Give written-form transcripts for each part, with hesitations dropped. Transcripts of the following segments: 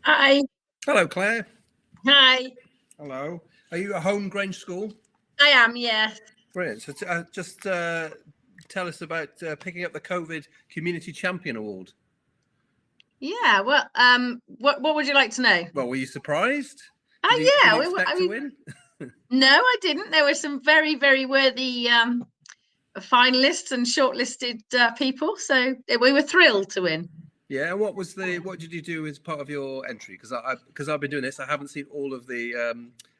Hi. Hello, Claire. Hi. Hello. Are you at Home Grange School? I am, yes. Brilliant. So just tell us about picking up the COVID Community Champion Award. Yeah, well, what would you like to know? Well, were you surprised? Yeah. Did you expect to win? No, I didn't. There were some very, very worthy finalists and shortlisted people, so we were thrilled to win. Yeah. What did you do as part of your entry? Because I've been doing this, I haven't seen all of the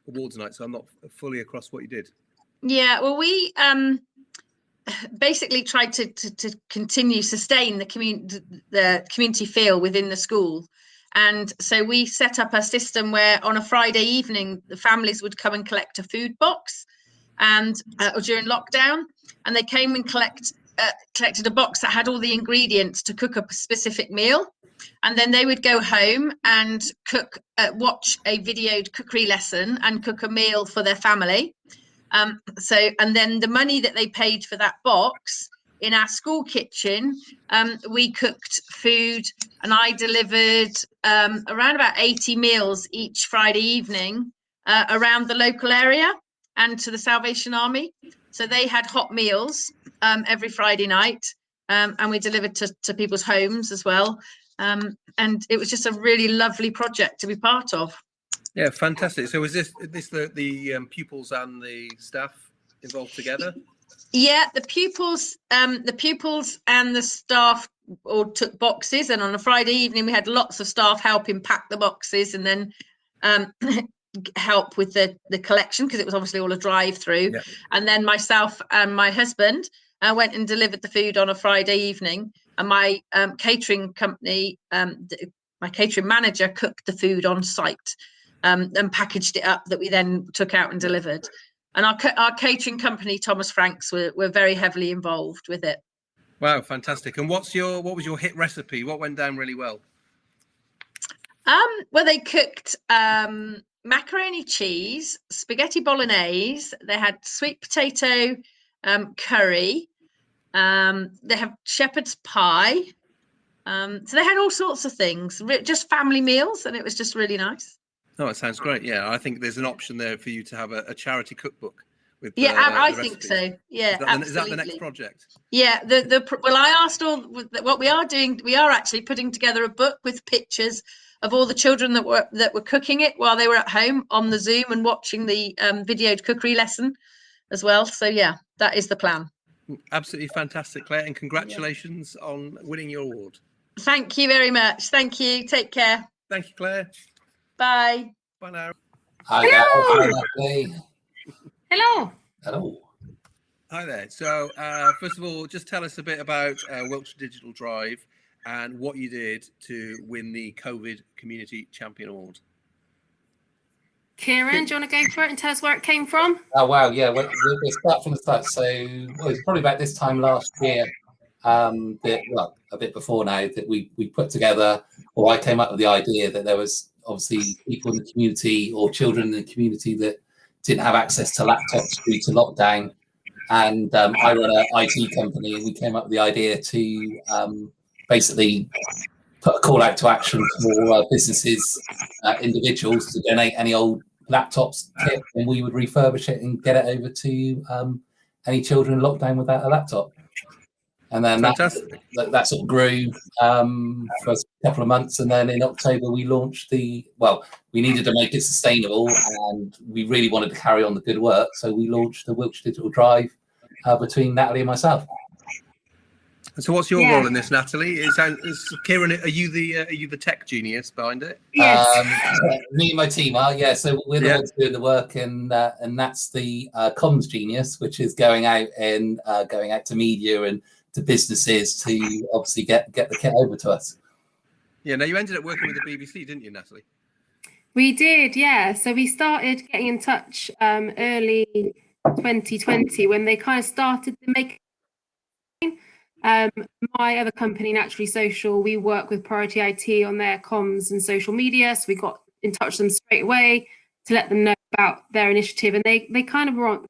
awards night, so I'm not fully across what you did. Yeah, well, we basically tried to sustain the community feel within the school. And so we set up a system where on a Friday evening, the families would come and collect a food box and during lockdown, and they came and collected a box that had all the ingredients to cook up a specific meal. And then they would go home and watch a videoed cookery lesson and cook a meal for their family. And then the money that they paid for that box in our school kitchen, we cooked food, and I delivered around about 80 meals each Friday evening around the local area and to the Salvation Army. So they had hot meals every Friday night, and we delivered to people's homes as well. And it was just a really lovely project to be part of. Yeah, fantastic. So is this the pupils and the staff involved together? Yeah, the pupils and the staff all took boxes, and on a Friday evening we had lots of staff helping pack the boxes and then help with the collection, because it was obviously all a drive-through. Yeah. And then myself and my husband went and delivered the food on a Friday evening, and my catering company, my catering manager, cooked the food on site and packaged it up, that we then took out and delivered. And our catering company, Thomas Franks, were very heavily involved with it. Wow, fantastic! And what was your hit recipe? What went down really well? Well, they cooked macaroni cheese, spaghetti bolognese. They had sweet potato curry. They have shepherd's pie. So they had all sorts of things, just family meals, and it was just really nice. Oh, it sounds great. Yeah, I think there's an option there for you to have a charity cookbook with I think so. Yeah, absolutely. Is that the next project? Yeah, well, I asked what we are doing. We are actually putting together a book with pictures of all the children that were cooking it while they were at home on the Zoom and watching the videoed cookery lesson as well. So yeah, that is the plan. Absolutely fantastic, Claire, and congratulations on winning your award. Thank you very much. Thank you. Take care. Thank you, Claire. Bye. Bye now. Hi, Natalie. Hello. Hello. Hi there. So, first of all, just tell us a bit about Wiltshire Digital Drive and what you did to win the COVID Community Champion Award. Kieran, do you want to go for it and tell us where it came from? Oh, wow. Yeah, we'll start from the start. So, it's probably about this time last year, a bit before now, that we put together, or I came up with the idea that there was obviously people in the community or children in the community that didn't have access to laptops due to lockdown. And I run an IT company, and we came up with the idea to basically put a call out to action for businesses, individuals, to donate any old laptops kit, and we would refurbish it and get it over to any children in lockdown without a laptop. And then that sort of grew for a couple of months, and then in October we launched we needed to make it sustainable, and we really wanted to carry on the good work, so we launched the Wiltshire Digital Drive between Natalie and myself. So what's your role in this, Natalie? Is Kieran, are you the tech genius behind it? Yes. Me and my team are, yeah. So we're the ones doing the work, and that's the comms genius, which is going out to media and to businesses to obviously get the kit over to us. Yeah. Now you ended up working with the BBC, didn't you, Natalie? We did, yeah. So we started getting in touch early 2020 when they kind of started to make. My other company, Naturally Social, we work with Priority IT on their comms and social media. So we got in touch with them straight away to let them know about their initiative. And they kind of were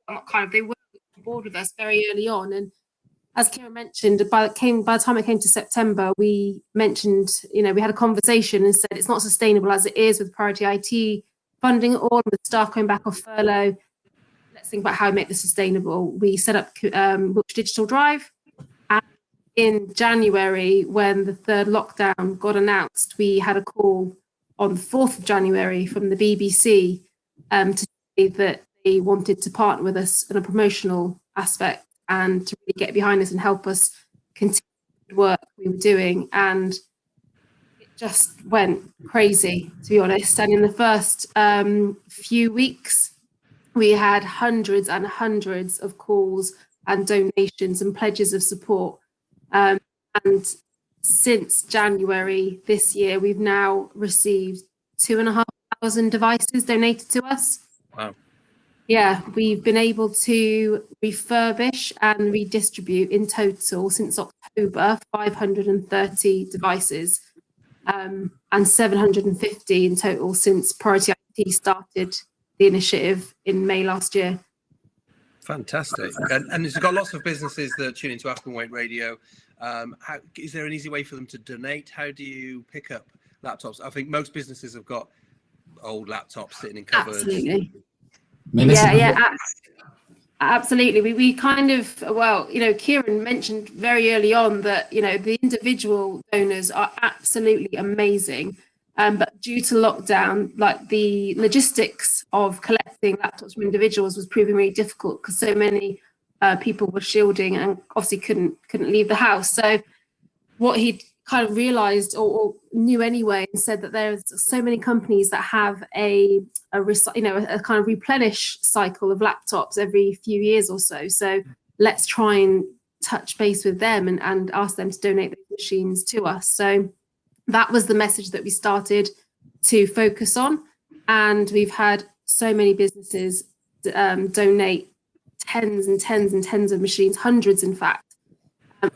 they were on board with us very early on. And as Kieran mentioned, by the time it came to September, we mentioned, we had a conversation and said it's not sustainable as it is with Priority IT funding it all, with staff coming back off furlough. Let's think about how we make this sustainable. We set up Wiltshire Digital Drive. And in January, when the third lockdown got announced, we had a call on the 4th of January from the BBC to say that they wanted to partner with us in a promotional aspect and to really get behind us and help us continue the work we were doing. And it just went crazy, to be honest. And in the first few weeks, we had hundreds and hundreds of calls and donations and pledges of support. And since January this year, we've now received 2,500 devices donated to us. Wow. Yeah, we've been able to refurbish and redistribute in total since October 530 devices, and 750 in total since Priority IT started the initiative in May last year. Fantastic. And there's got lots of businesses that tune into Aspen Waite Radio. Is there an easy way for them to donate? How do you pick up laptops? I think most businesses have got old laptops sitting in cupboards. Absolutely. Absolutely. We kind of, Kieran mentioned very early on that, the individual donors are absolutely amazing. But due to lockdown, like the logistics of collecting laptops from individuals was proving really difficult because so many people were shielding and obviously couldn't leave the house. So what he kind of realized or knew anyway, and said that there's so many companies that have a kind of replenish cycle of laptops every few years or so. So let's try and touch base with them and ask them to donate those machines to us. So that was the message that we started to focus on. And we've had so many businesses donate tens and tens and tens of machines, hundreds, in fact,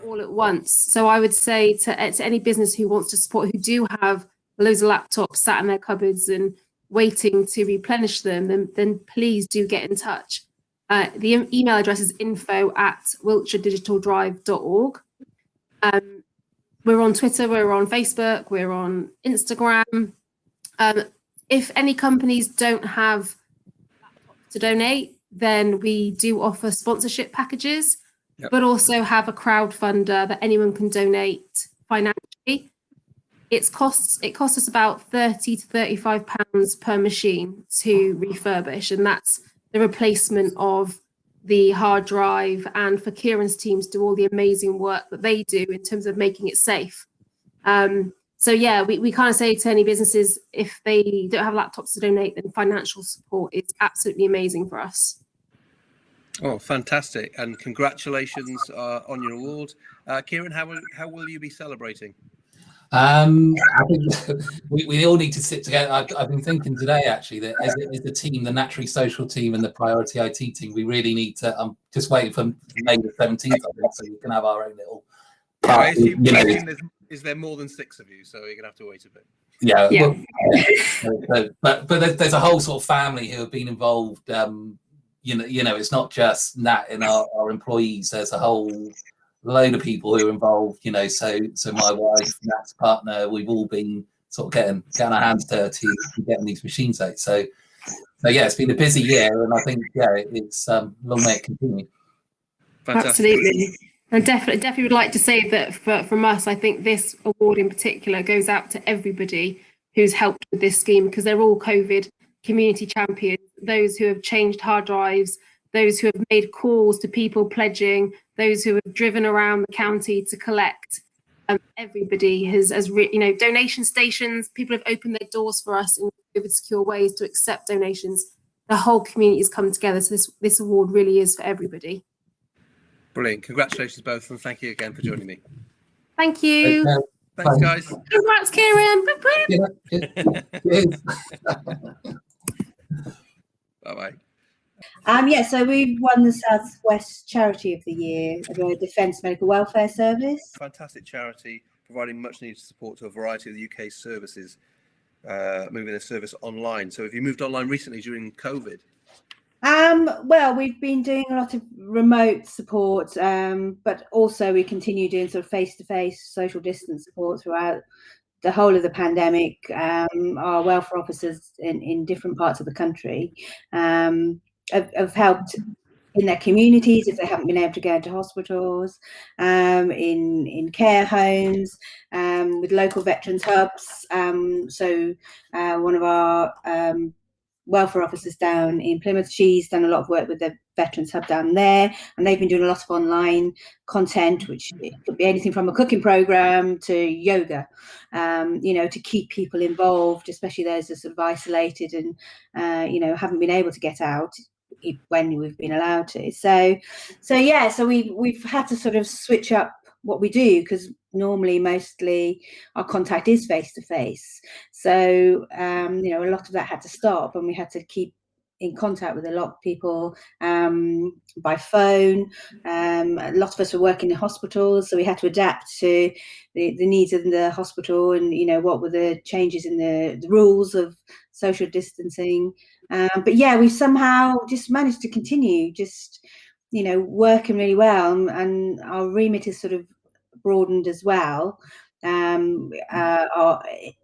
all at once. So I would say to any business who wants to support, who do have loads of laptops sat in their cupboards and waiting to replenish them, then please do get in touch. The email address is info@wiltshiredigital.drive.org. We're on Twitter, we're on Facebook, we're on Instagram. If any companies don't have laptops to donate, then we do offer sponsorship packages. Yep. But also have a crowdfunder that anyone can donate financially. It costs us about £30 to £35 per machine to refurbish, and that's the replacement of the hard drive, and for Kieran's teams do all the amazing work that they do in terms of making it safe. So yeah, we kind of say to any businesses, if they don't have laptops to donate, then financial support is absolutely amazing for us. Oh, fantastic. And congratulations on your award. Kieran, how will you be celebrating? I think we all need to sit together. I've been thinking today, actually, that as the team, the Naturally Social team and the Priority IT team, we really need to, I'm just waiting for May the 17th, I think, so we can have our own little... I assume is there more than 6 of you, so you're going to have to wait a bit. Yeah. Well, yeah. But there's a whole sort of family who have been involved. It's not just Nat and our employees. There's a whole load of people who are involved. So my wife, Nat's partner, we've all been sort of getting our hands dirty and getting these machines out. So yeah, it's been a busy year, and I think it's long may it continue. Fantastic. Absolutely. And definitely would like to say that from us, I think this award in particular goes out to everybody who's helped with this scheme, because they're all COVID community champions, those who have changed hard drives, those who have made calls to people pledging, those who have driven around the county to collect. Everybody has donation stations, people have opened their doors for us in COVID secure ways to accept donations. The whole community has come together. So this award really is for everybody. Brilliant. Congratulations both, and thank you again for joining me. Thank you. Thanks, guys. Congrats, Kieran. Bye-bye. So we've won the South West Charity of the Year, the Defence Medical Welfare Service. Fantastic charity, providing much needed support to a variety of the UK's services, moving their service online. So have you moved online recently during COVID? Well, we've been doing a lot of remote support, but also we continue doing sort of face-to-face social distance support throughout the whole of the pandemic. Our welfare officers in different parts of the country have helped in their communities if they haven't been able to go into hospitals, in care homes, with local veterans hubs. So one of our welfare officers down in Plymouth, she's done a lot of work with the Veterans Hub down there, and they've been doing a lot of online content, which it could be anything from a cooking program to yoga, to keep people involved, especially those that are sort of isolated and haven't been able to get out when we've been allowed to. So we've had to sort of switch up what we do, because normally mostly our contact is face to face. So a lot of that had to stop, and we had to keep in contact with a lot of people by phone. A lot of us were working in hospitals, so we had to adapt to the needs of the hospital, and what were the changes in the rules of social distancing. But yeah, we somehow just managed to continue just working really well, and our remit is sort of broadened as well.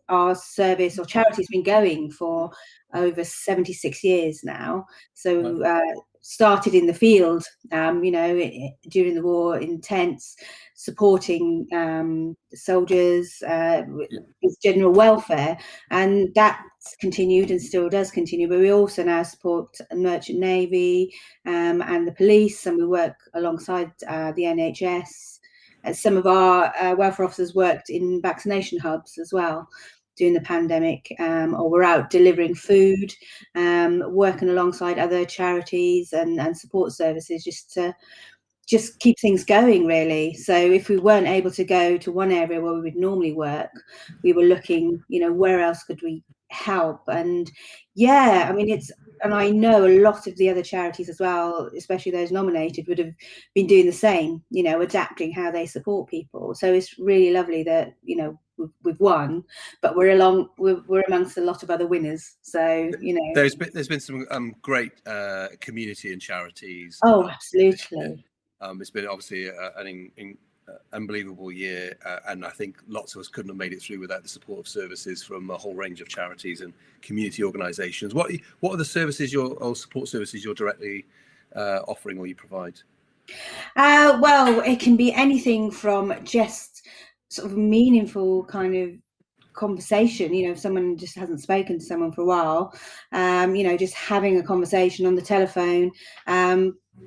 Our service or charity has been going for over 76 years now. So started in the field, during the war in tents, supporting soldiers with general welfare, and that's continued and still does continue. But we also now support the Merchant Navy and the police, and we work alongside the NHS. Some of our welfare officers worked in vaccination hubs as well during the pandemic, or were out delivering food, working alongside other charities and support services just to keep things going, really. So if we weren't able to go to one area where we would normally work, we were looking, where else could we help? And yeah, I mean, and I know a lot of the other charities as well, especially those nominated, would have been doing the same, adapting how they support people. So it's really lovely that, we've won, but we're amongst a lot of other winners. So, there's been some great community and charities. Oh, absolutely. It's been obviously an unbelievable year, and I think lots of us couldn't have made it through without the support of services from a whole range of charities and community organisations. What are the services or support services you're directly offering or you provide? Well, it can be anything from just sort of meaningful kind of conversation, if someone just hasn't spoken to someone for a while, just having a conversation on the telephone.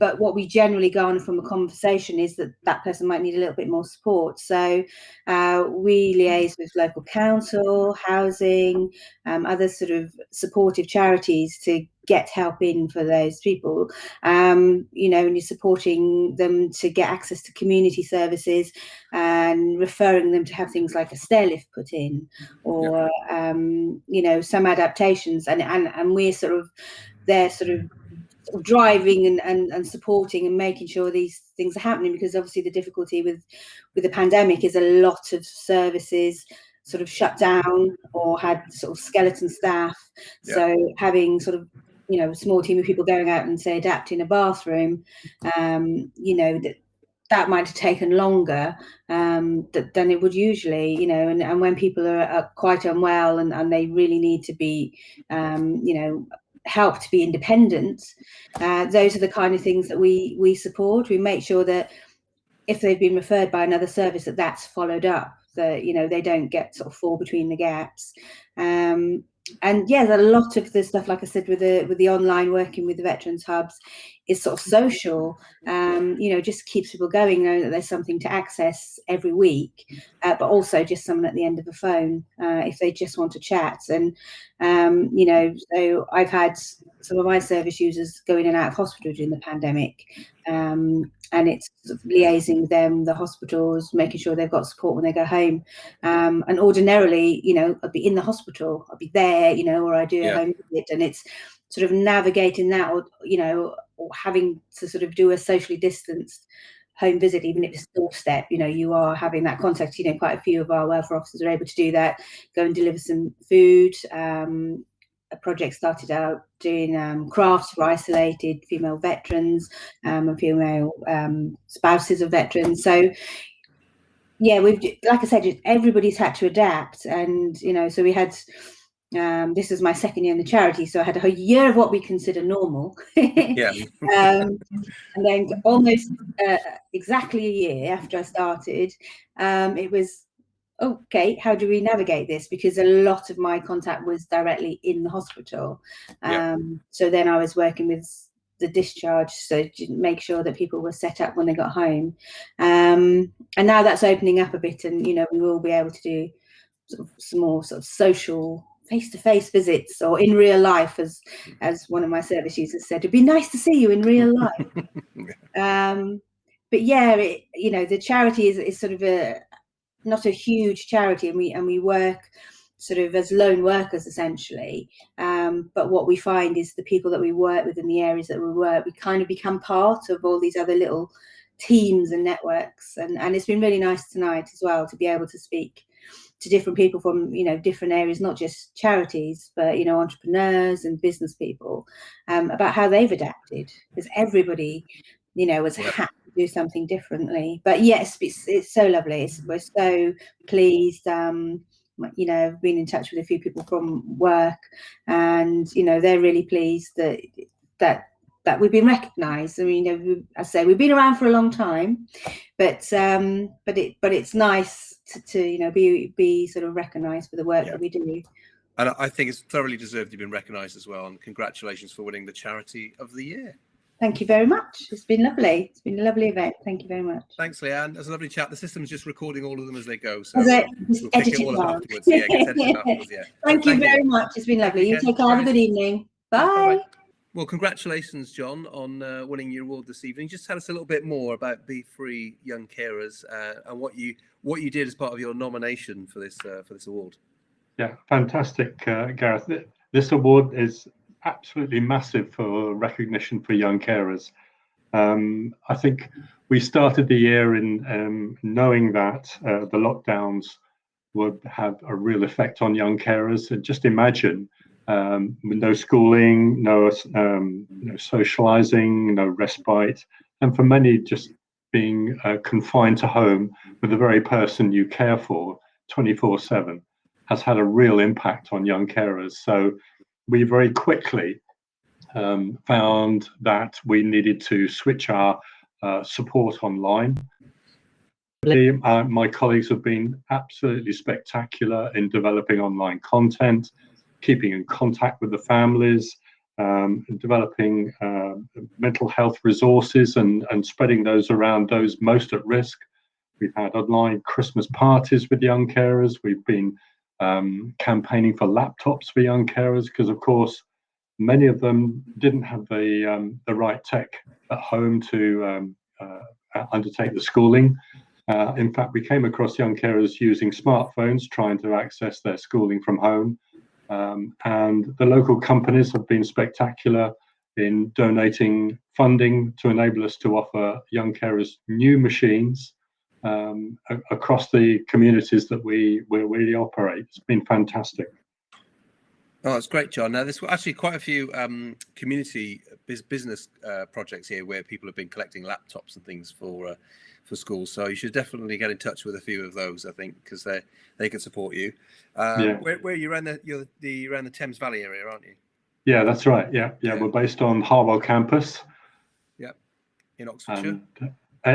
But what we generally garner from a conversation is that person might need a little bit more support. So we liaise with local council, housing, other sort of supportive charities to get help in for those people, and you're supporting them to get access to community services and referring them to have things like a stair lift put in, or some adaptations, and we're sort of there sort of driving and supporting and making sure these things are happening, because obviously the difficulty with the pandemic is a lot of services sort of shut down or had sort of skeleton staff. So having sort of a small team of people going out and say adapting a bathroom, that might have taken longer than it would usually, and when people are quite unwell and they really need to be help to be independent, those are the kind of things that we support. We make sure that if they've been referred by another service, that's followed up, that they don't get sort of fall between the gaps. And yeah, a lot of the stuff, like I said, with the online working with the Veterans Hubs, is sort of social, just keeps people going, knowing that there's something to access every week, but also just someone at the end of the phone if they just want to chat. And so I've had some of my service users go in and out of hospital during the pandemic, and it's sort of liaising with them, the hospitals, making sure they've got support when they go home. And ordinarily, I'd be in the hospital, I'd be there, or I do a home visit, and it's sort of navigating that, or having to sort of do a socially distanced home visit, even if it's doorstep, you are having that contact. Quite a few of our welfare officers are able to do that, go and deliver some food, project started out doing crafts for isolated female veterans and female spouses of veterans. So yeah, we've, like I said, everybody's had to adapt, and so we had. This is my second year in the charity, so I had a year of what we consider normal. Yeah. And then almost exactly a year after I started, it was, okay, how do we navigate this? Because a lot of my contact was directly in the hospital. So then I was working with the discharge, so to make sure that people were set up when they got home. And now that's opening up a bit, and we will be able to do sort of some more sort of social face-to-face visits, or in real life, as one of my service users said, it'd be nice to see you in real life. But yeah, the charity is sort of not a huge charity, and we work sort of as lone workers essentially. But what we find is the people that we work with in the areas that we work, we kind of become part of all these other little teams and networks, and it's been really nice tonight as well to be able to speak to different people from different areas, not just charities, but entrepreneurs and business people, about how they've adapted, because everybody has had to do something differently. But yes, it's so lovely. We're so pleased. I've been in touch with a few people from work, and they're really pleased that we've been recognised. I mean, I say we've been around for a long time, but it's nice to be sort of recognised for the work that we do. And I think it's thoroughly deserved you've been recognised as well. And congratulations for winning the Charity of the Year. Thank you very much. It's been lovely. It's been a lovely event. Thank you very much. Thanks, Leanne. That's a lovely chat. The system's just recording all of them as they go. So we'll pick it all up afterwards. Yeah, get edited afterwards. Yeah. Thank you very much. It's been lovely. You take care. Have a good evening. Bye. Well, congratulations, John, on winning your award this evening. Just tell us a little bit more about Be Free Young Carers and what you did as part of your nomination for this award. Yeah, fantastic, Gareth. This award is absolutely massive for recognition for young carers. I think we started the year in knowing that the lockdowns would have a real effect on young carers. And just imagine no schooling, no socializing, no respite, and for many just being confined to home with the very person you care for 24/7 has had a real impact on young carers. So we very quickly found that we needed to switch our support online. My colleagues have been absolutely spectacular in developing online content, keeping in contact with the families, developing mental health resources and spreading those around those most at risk. We've had online Christmas parties with young carers. We've been campaigning for laptops for young carers, because of course many of them didn't have the right tech at home to undertake the schooling. In fact, we came across young carers using smartphones trying to access their schooling from home. And the local companies have been spectacular in donating funding to enable us to offer young carers new machines across the communities that we operate. It's been fantastic. Oh, that's great, John. Now, there's actually quite a few community business projects here where people have been collecting laptops and things for schools. So you should definitely get in touch with a few of those, I think, because they can support you. Where are you around the Thames Valley area, aren't you? Yeah, that's right. Yeah. We're based on Harwell campus. Yep, in Oxfordshire.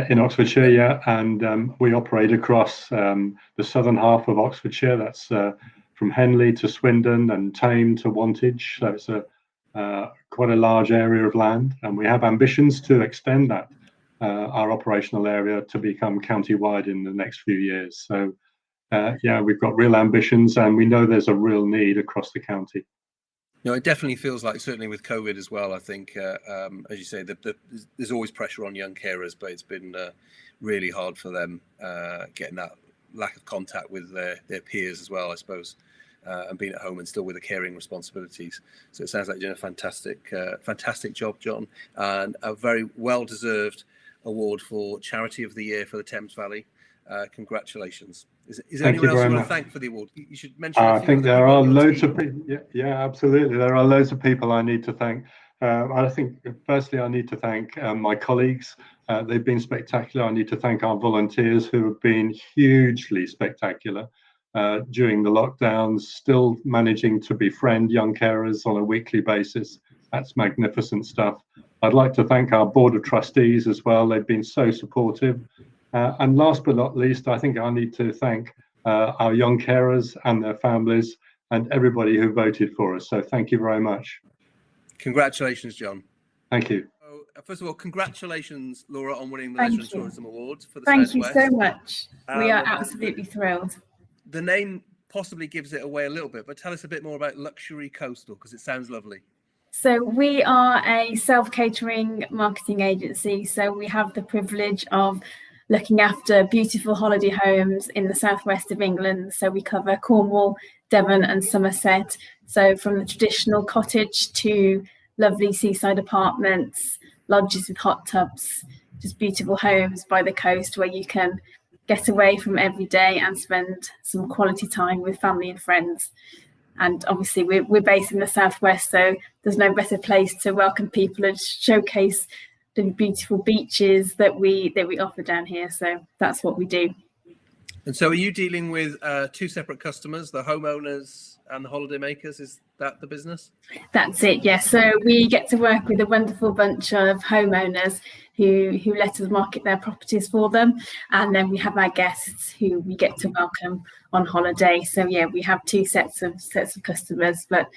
In Oxfordshire, yeah, and we operate across the southern half of Oxfordshire. That's from Henley to Swindon and Thames to Wantage. So it's quite a large area of land, and we have ambitions to extend that our operational area to become county-wide in the next few years. So yeah, we've got real ambitions, and we know there's a real need across the county. No, it definitely feels like, certainly with COVID as well, I think, as you say, there's always pressure on young carers, but it's been really hard for them getting that lack of contact with their peers as well, I suppose, and being at home and still with the caring responsibilities. So it sounds like you're doing a fantastic job, John, and a very well-deserved award for Charity of the Year for the Thames Valley. Congratulations. Is there Thank anyone you else very you want much. to thank for the award? You should mention. I think there are loads of people. Yeah, absolutely. There are loads of people I need to thank. I think, firstly, I need to thank my colleagues. They've been spectacular. I need to thank our volunteers who have been hugely spectacular during the lockdowns, still managing to befriend young carers on a weekly basis. That's magnificent stuff. I'd like to thank our board of trustees as well. They've been so supportive. And last but not least, I think I need to thank our young carers and their families and everybody who voted for us. So thank you very much. Congratulations, John. Thank you. So, first of all, congratulations, Laura, on winning the Thank Leisure and you. Tourism Awards for the Thank you Southwest. so much. We are absolutely thrilled. The name possibly gives it away a little bit, but tell us a bit more about Luxury Coastal, because it sounds lovely. So we are a self-catering marketing agency. So we have the privilege of looking after beautiful holiday homes in the southwest of England. So we cover Cornwall, Devon and Somerset. So from the traditional cottage to lovely seaside apartments, lodges with hot tubs, just beautiful homes by the coast where you can get away from every day and spend some quality time with family and friends. And obviously we're based in the southwest, so there's no better place to welcome people and showcase the beautiful beaches that we offer down here. So that's what we do. And so are you dealing with two separate customers, the homeowners and the holidaymakers? Is that the business? That's it, yes. So we get to work with a wonderful bunch of homeowners who let us market their properties for them. And then we have our guests who we get to welcome on holiday. So yeah, we have two sets of customers, but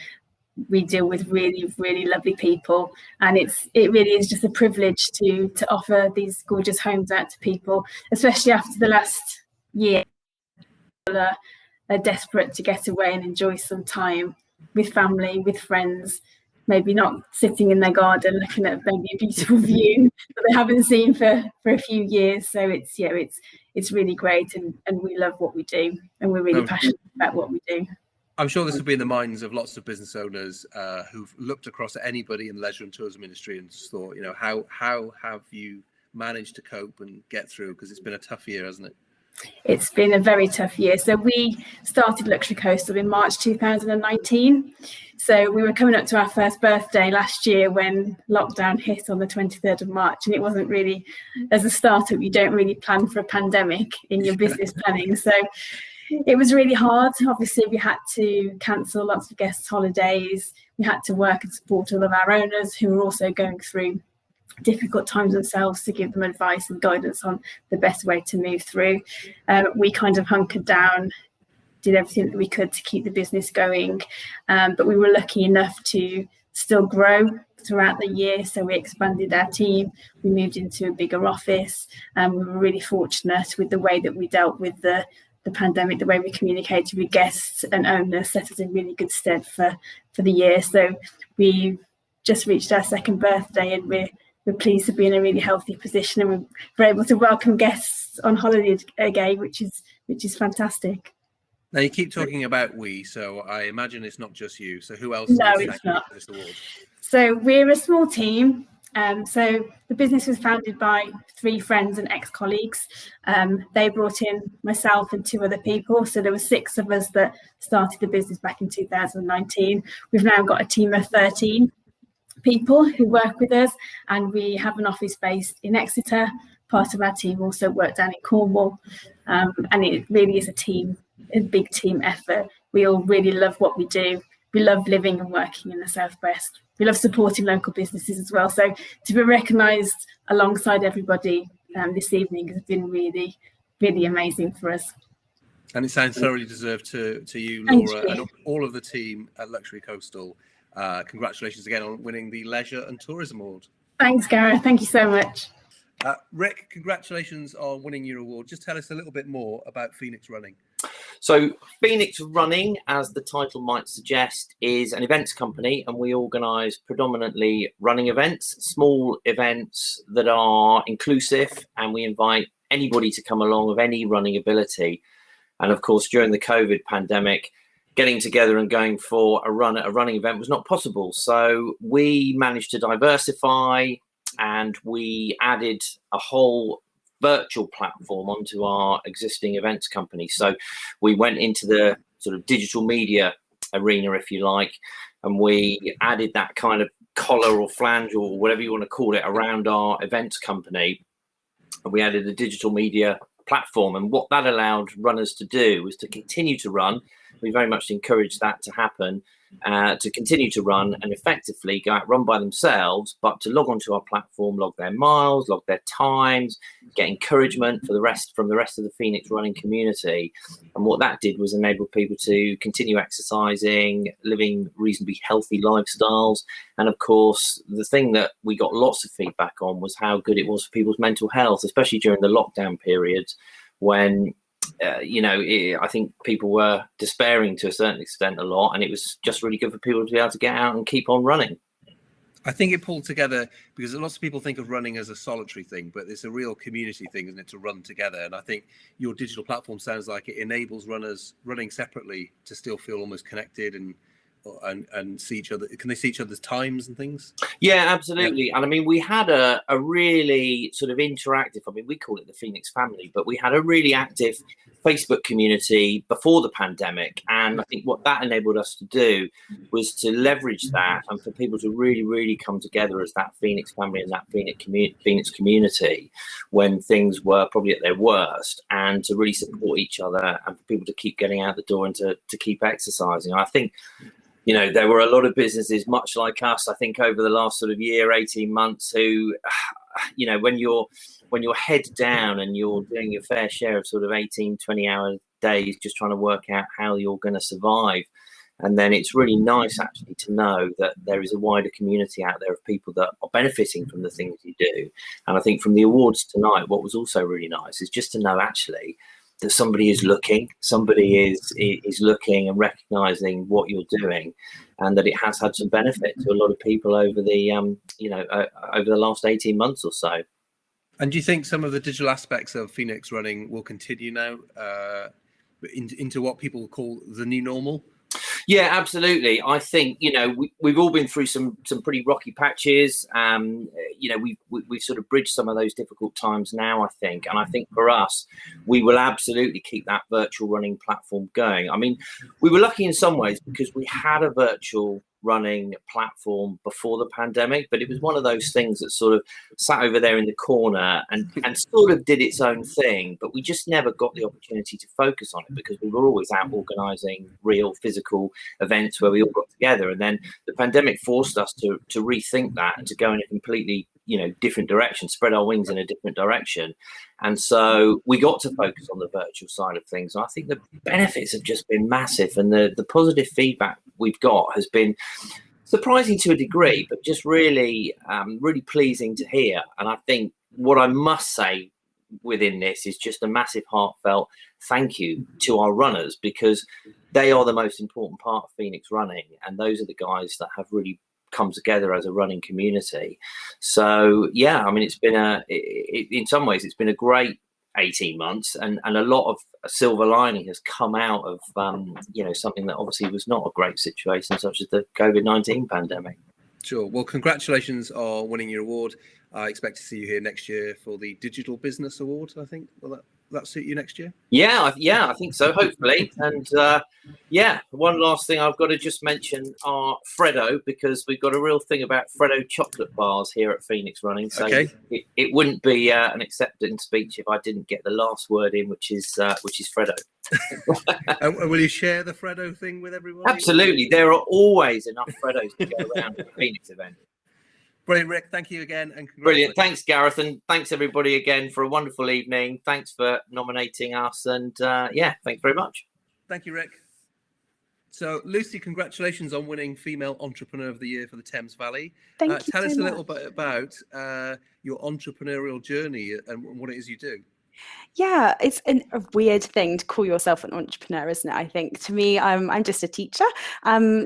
we deal with really, really lovely people. And it really is just a privilege to offer these gorgeous homes out to people, especially after the last year. People are desperate to get away and enjoy some time with family, with friends, maybe not sitting in their garden looking at maybe a beautiful view that they haven't seen for a few years. So it's really great, and we love what we do, and we're really passionate about what we do. I'm sure this will be in the minds of lots of business owners who've looked across at anybody in the leisure and tourism industry and just thought, how have you managed to cope and get through? Because it's been a tough year, hasn't it? It's been a very tough year. So we started Luxury Coastal in March 2019. So we were coming up to our first birthday last year when lockdown hit on the 23rd of March. And it wasn't really, as a startup, you don't really plan for a pandemic in your business planning. So it was really hard. Obviously, we had to cancel lots of guests' holidays. We had to work and support all of our owners who were also going through difficult times themselves, to give them advice and guidance on the best way to move through. We kind of hunkered down, did everything that we could to keep the business going, but we were lucky enough to still grow throughout the year. So we expanded our team, we moved into a bigger office, and we were really fortunate with the way that we dealt with the pandemic. The way we communicated with guests and owners set us in really good stead for the year. So we just reached our second birthday, and we're pleased to be in a really healthy position, and we're able to welcome guests on holiday again, which is fantastic. Now you keep talking about we, so I imagine it's not just you. So who else? No, it's not. For this award? So we're a small team. So the business was founded by 3 friends and ex-colleagues. They brought in myself and 2 other people. So there were 6 of us that started the business back in 2019. We've now got a team of 13 people who work with us, and we have an office based in Exeter. Part of our team also work down in Cornwall, and it really is a big team effort. We all really love what we do. We love living and working in the southwest. We love supporting local businesses as well. So to be recognised alongside everybody this evening has been really, really amazing for us. And it sounds thoroughly deserved to you, Laura, and all of the team at Luxury Coastal. Congratulations again on winning the Leisure and Tourism Award. Thanks, Gareth. Thank you so much. Rick, congratulations on winning your award. Just tell us a little bit more about Phoenix Running. So Phoenix Running, as the title might suggest, is an events company, and we organise predominantly running events, small events that are inclusive, and we invite anybody to come along of any running ability. And of course, during the COVID pandemic, getting together and going for a run at a running event was not possible. So we managed to diversify, and we added a whole virtual platform onto our existing events company. So we went into the sort of digital media arena, if you like, and we added that kind of collar or flange or whatever you want to call it around our events company. And we added a digital media platform, and what that allowed runners to do was to continue to run. We very much encouraged that to happen, to continue to run and effectively go out, run by themselves, but to log onto our platform, log their miles, log their times, get encouragement from the rest of the Phoenix running community. And what that did was enable people to continue exercising, living reasonably healthy lifestyles. And of course, the thing that we got lots of feedback on was how good it was for people's mental health, especially during the lockdown periods when I think people were despairing to a certain extent a lot, and it was just really good for people to be able to get out and keep on running. I think it pulled together because lots of people think of running as a solitary thing, but it's a real community thing, isn't it, to run together? And I think your digital platform sounds like it enables runners running separately to still feel almost connected and see each other. Can they see each other's times and things? Yeah, absolutely. And I mean, we had a really sort of interactive, I mean, we call it the Phoenix family, but we had a really active Facebook community before the pandemic. And I think what that enabled us to do was to leverage that and for people to really, really come together as that Phoenix family and that Phoenix community when things were probably at their worst, and to really support each other and for people to keep getting out the door and to keep exercising. And I think, there were a lot of businesses much like us, I think, over the last sort of year, 18 months, who, when you're head down and you're doing your fair share of sort of 18, 20-hour days, just trying to work out how you're going to survive. And then it's really nice actually to know that there is a wider community out there of people that are benefiting from the things you do. And I think from the awards tonight, what was also really nice is just to know actually that somebody is looking and recognizing what you're doing, and that it has had some benefit to a lot of people over the over the last 18 months or so. And do you think some of the digital aspects of Phoenix running will continue now into what people call the new normal? Yeah, absolutely. I think, we've all been through some pretty rocky patches. We've sort of bridged some of those difficult times now, I think. And I think for us, we will absolutely keep that virtual running platform going. I mean, we were lucky in some ways because we had a virtual running platform before the pandemic, but it was one of those things that sort of sat over there in the corner and sort of did its own thing, but we just never got the opportunity to focus on it because we were always out organising real physical events where we all got together. And then the pandemic forced us to rethink that and to go in a completely different direction, spread our wings in a different direction. And so we got to focus on the virtual side of things. And I think the benefits have just been massive, and the positive feedback we've got has been surprising to a degree, but just really, really pleasing to hear. And I think what I must say within this is just a massive heartfelt thank you to our runners, because they are the most important part of Phoenix running, and those are the guys that have really come together as a running community. So yeah, I mean, it's been in some ways it's been a great 18 months, and a lot of silver lining has come out of something that obviously was not a great situation, such as the COVID-19 pandemic. Sure. Well, congratulations on winning your award. I expect to see you here next year for the Digital Business Award, I think. Will that suit you next year? Yeah, I think so, hopefully. And one last thing I've got to just mention are Freddo, because we've got a real thing about Freddo chocolate bars here at Phoenix Running. So okay. it wouldn't be an acceptance speech if I didn't get the last word in, which is Freddo. And will you share the Freddo thing with everyone? Absolutely. There are always enough Freddos to go around at the Phoenix event. Brilliant, Rick. Thank you again. And brilliant. Thanks, Gareth. And thanks, everybody, again, for a wonderful evening. Thanks for nominating us. And thanks very much. Thank you, Rick. So, Lucy, congratulations on winning Female Entrepreneur of the Year for the Thames Valley. Thank you. Tell us so a much. little bit about your entrepreneurial journey and what it is you do. Yeah, it's a weird thing to call yourself an entrepreneur, isn't it? I think to me, I'm just a teacher.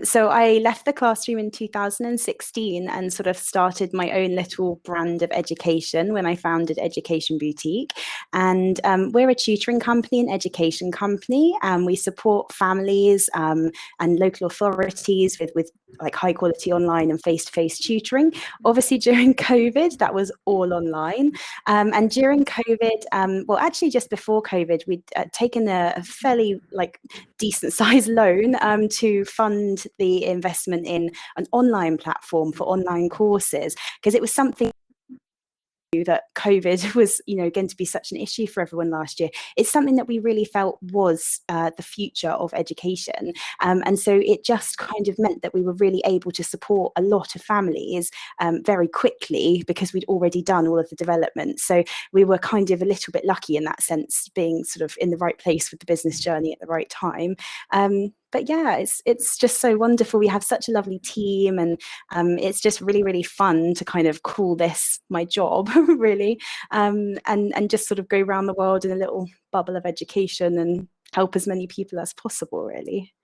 So I left the classroom in 2016 and sort of started my own little brand of education when I founded Education Boutique. And we're a tutoring company, an education company, and we support families and local authorities with like high quality online and face-to-face tutoring. Obviously during COVID, that was all online. And during COVID, well, actually just before COVID, we'd taken a fairly like decent sized loan to fund the investment in an online platform for online courses, because it was something that COVID was, going to be such an issue for everyone last year. It's something that we really felt was the future of education. And so it just kind of meant that we were really able to support a lot of families very quickly, because we'd already done all of the development. So we were kind of a little bit lucky in that sense, being sort of in the right place with the business journey at the right time. But yeah, it's just so wonderful. We have such a lovely team, and it's just really, really fun to kind of call this my job, really, and just sort of go around the world in a little bubble of education and help as many people as possible, really.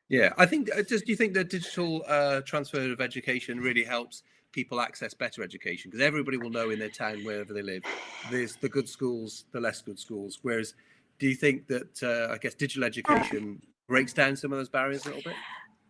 Yeah, I think, do you think that digital transfer of education really helps people access better education? Because everybody will know in their town, wherever they live, there's the good schools, the less good schools. Whereas, do you think that, I guess, digital education breaks down some of those barriers a little bit?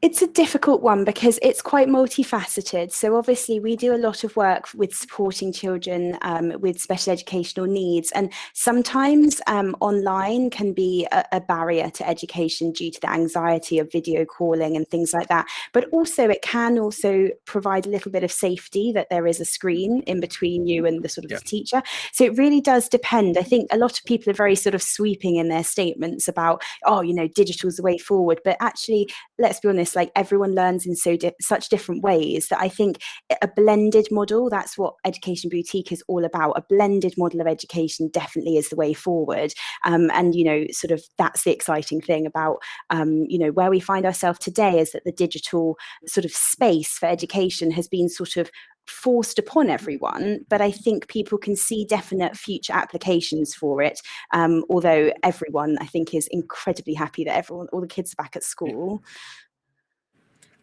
It's a difficult one because it's quite multifaceted. So obviously we do a lot of work with supporting children with special educational needs, and sometimes online can be a barrier to education due to the anxiety of video calling and things like that. But also it can also provide a little bit of safety that there is a screen in between you and the sort of the teacher. So it really does depend. I think a lot of people are very sort of sweeping in their statements about, oh, digital's the way forward. But actually, let's be honest, like everyone learns in such different ways that I think a blended model, that's what Education Boutique is all about. A blended model of education definitely is the way forward. And, sort of that's the exciting thing about, where we find ourselves today, is that the digital sort of space for education has been sort of forced upon everyone, but I think people can see definite future applications for it. Although everyone, I think, is incredibly happy that all the kids are back at school.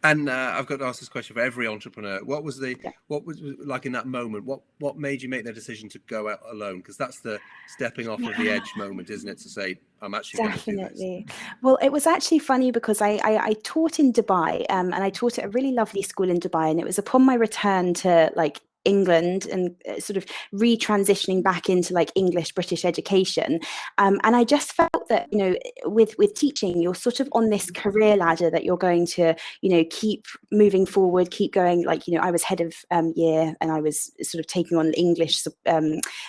And I've got to ask this question for every entrepreneur. What was like in that moment? What made you make the decision to go out alone? Because that's the stepping off of the edge moment, isn't it? To say, I'm actually going to do this. Well, it was actually funny because I taught in Dubai, and I taught at a really lovely school in Dubai, and it was upon my return to England and sort of retransitioning back into English British education, and I just felt that with teaching, you're sort of on this career ladder that you're going to keep moving forward, keep going. I was head of year, and I was sort of taking on English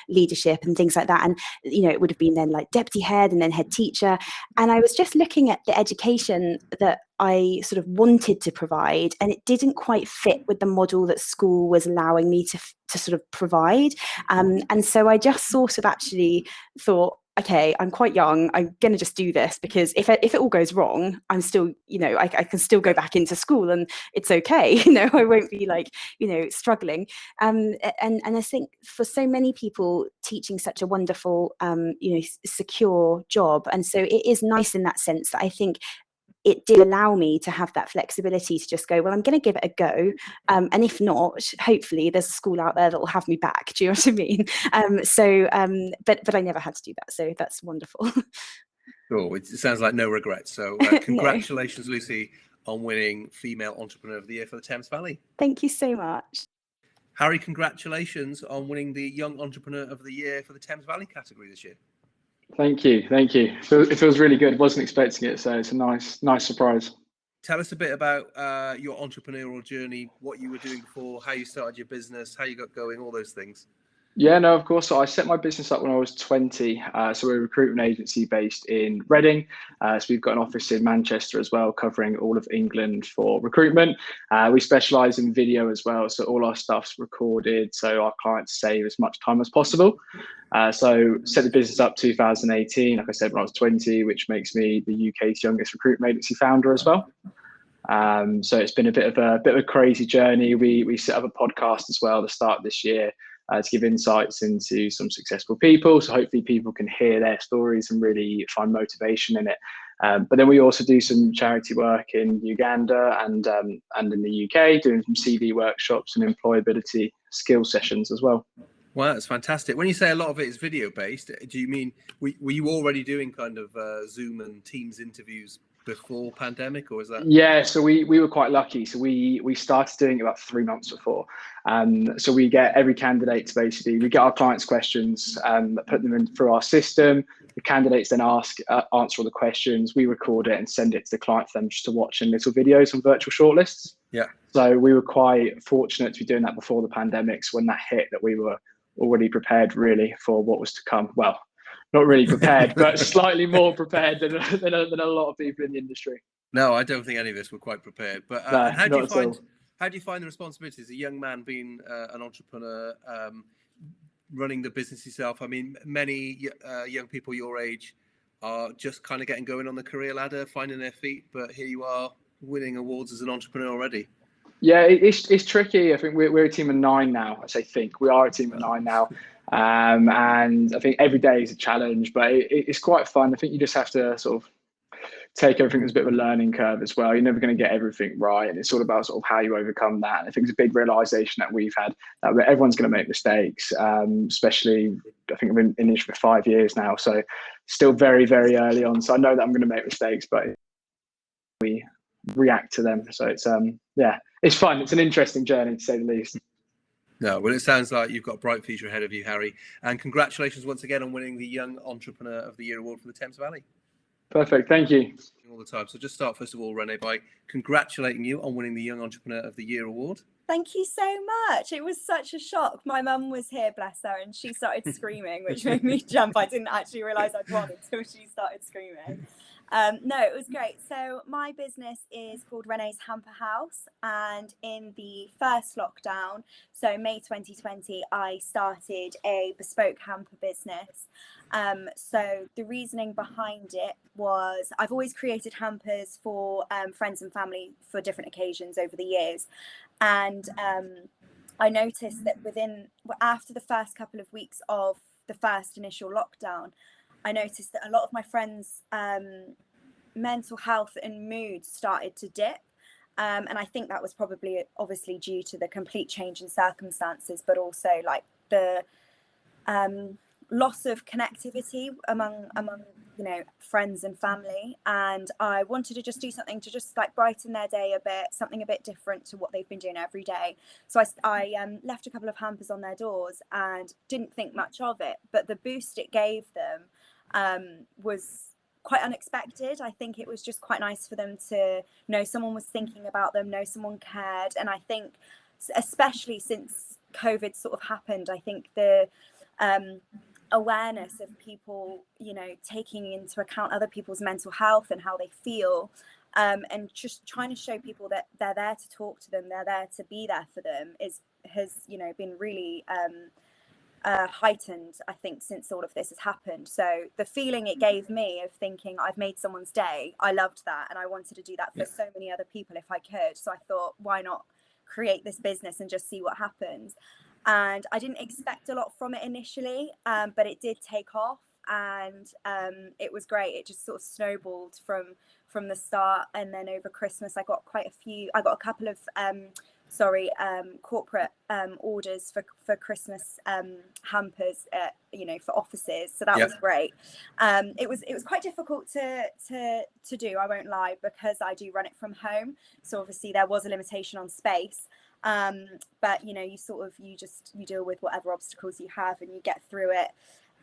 leadership and things like that, and it would have been then deputy head and then head teacher, and I was just looking at the education that I sort of wanted to provide, and it didn't quite fit with the model that school was allowing me to sort of provide. And so I just sort of actually thought, okay, I'm quite young, I'm going to just do this, because if it all goes wrong, I'm still, I can still go back into school and it's okay. I won't be struggling. And I think for so many people, teaching such a wonderful, secure job. And so it is nice in that sense that I think it did allow me to have that flexibility to just go, well, I'm going to give it a go. And if not, hopefully there's a school out there that will have me back. Do you know what I mean? But I never had to do that. So that's wonderful. Cool. It sounds like no regrets. So congratulations, no. Lucy, on winning Female Entrepreneur of the Year for the Thames Valley. Thank you so much. Harry, congratulations on winning the Young Entrepreneur of the Year for the Thames Valley category this year. Thank you. It feels really good. Wasn't expecting it, so it's a nice surprise. Tell us a bit about your entrepreneurial journey, what you were doing before, how you started your business, how you got going, all those things. Yeah, no, of course. So I set my business up when I was 20. So we're a recruitment agency based in Reading. So we've got an office in Manchester as well, covering all of England for recruitment. We specialise in video as well. So all our stuff's recorded, so our clients save as much time as possible. So set the business up 2018, like I said, when I was 20, which makes me the UK's youngest recruitment agency founder as well. So it's been a bit of a crazy journey. We set up a podcast as well to start this year. To give insights into some successful people, so hopefully people can hear their stories and really find motivation in it. But then we also do some charity work in Uganda and in the UK, doing some CV workshops and employability skill sessions as well. Wow, that's fantastic. When you say a lot of it is video based, do you mean were you already doing kind of Zoom and Teams interviews before pandemic, or is that? Yeah, so we were quite lucky. So we started doing it about 3 months before. So we get every candidate to basically, we get our clients' questions, put them in through our system. The candidates then answer all the questions. We record it and send it to the client for them just to watch in little videos on virtual shortlists. Yeah. So we were quite fortunate to be doing that before the pandemic. So when that hit, that we were already prepared really for what was to come. Well, not really prepared, but slightly more prepared than a lot of people in the industry. No, I don't think any of us were quite prepared. But No, how do you not at all. find the responsibilities? A young man being an entrepreneur, running the business yourself. I mean, many young people your age are just kind of getting going on the career ladder, finding their feet. But here you are, winning awards as an entrepreneur already. Yeah, it's tricky. I think we're a team of 9 now. I say think we are a team of 9 now. And I think every day is a challenge, but it's quite fun. I think you just have to sort of take everything as a bit of a learning curve as well. You're never going to get everything right, and it's all about sort of how you overcome that. And I think it's a big realization that we've had that everyone's going to make mistakes, especially I think I've been in this for 5 years now, so still very, very early on. So I know that I'm going to make mistakes, but we react to them. So it's yeah, it's fun. It's an interesting journey to say the least. No, well, it sounds like you've got a bright future ahead of you, Harry. And congratulations once again on winning the Young Entrepreneur of the Year award from the Thames Valley. Perfect, thank you. All the time. So just start first of all, Renee, by congratulating you on winning the Young Entrepreneur of the Year award. Thank you so much. It was such a shock. My mum was here, bless her, and she started screaming, which made me jump. I didn't actually realise I'd won until she started screaming. No, it was great. So my business is called Renee's Hamper House, and in the first lockdown, so May 2020, I started a bespoke hamper business. So the reasoning behind it was I've always created hampers for friends and family for different occasions over the years, and I noticed that after the first couple of weeks of the first initial lockdown, I noticed that a lot of my friends' mental health and mood started to dip. And I think that was probably obviously due to the complete change in circumstances, but also like the loss of connectivity among friends and family. And I wanted to just do something to just like brighten their day a bit, something a bit different to what they've been doing every day. So I left a couple of hampers on their doors and didn't think much of it, but the boost it gave them was quite unexpected. I think it was just quite nice for them to know someone was thinking about them, know someone cared. And I think especially since COVID sort of happened, I think the awareness of people, taking into account other people's mental health and how they feel, and just trying to show people that they're there to talk to them, they're there to be there for them has been really heightened, I think, since all of this has happened. So the feeling it gave me of thinking I've made someone's day, I loved that, and I wanted to do that for so many other people if I could. So I thought, why not create this business and just see what happens? And I didn't expect a lot from it initially, but it did take off, and it was great. It just sort of snowballed from the start. And then over Christmas, I got a couple of corporate orders for Christmas hampers, for offices. So that was great. It was quite difficult to do, I won't lie, because I do run it from home. So obviously there was a limitation on space. But you deal with whatever obstacles you have and you get through it.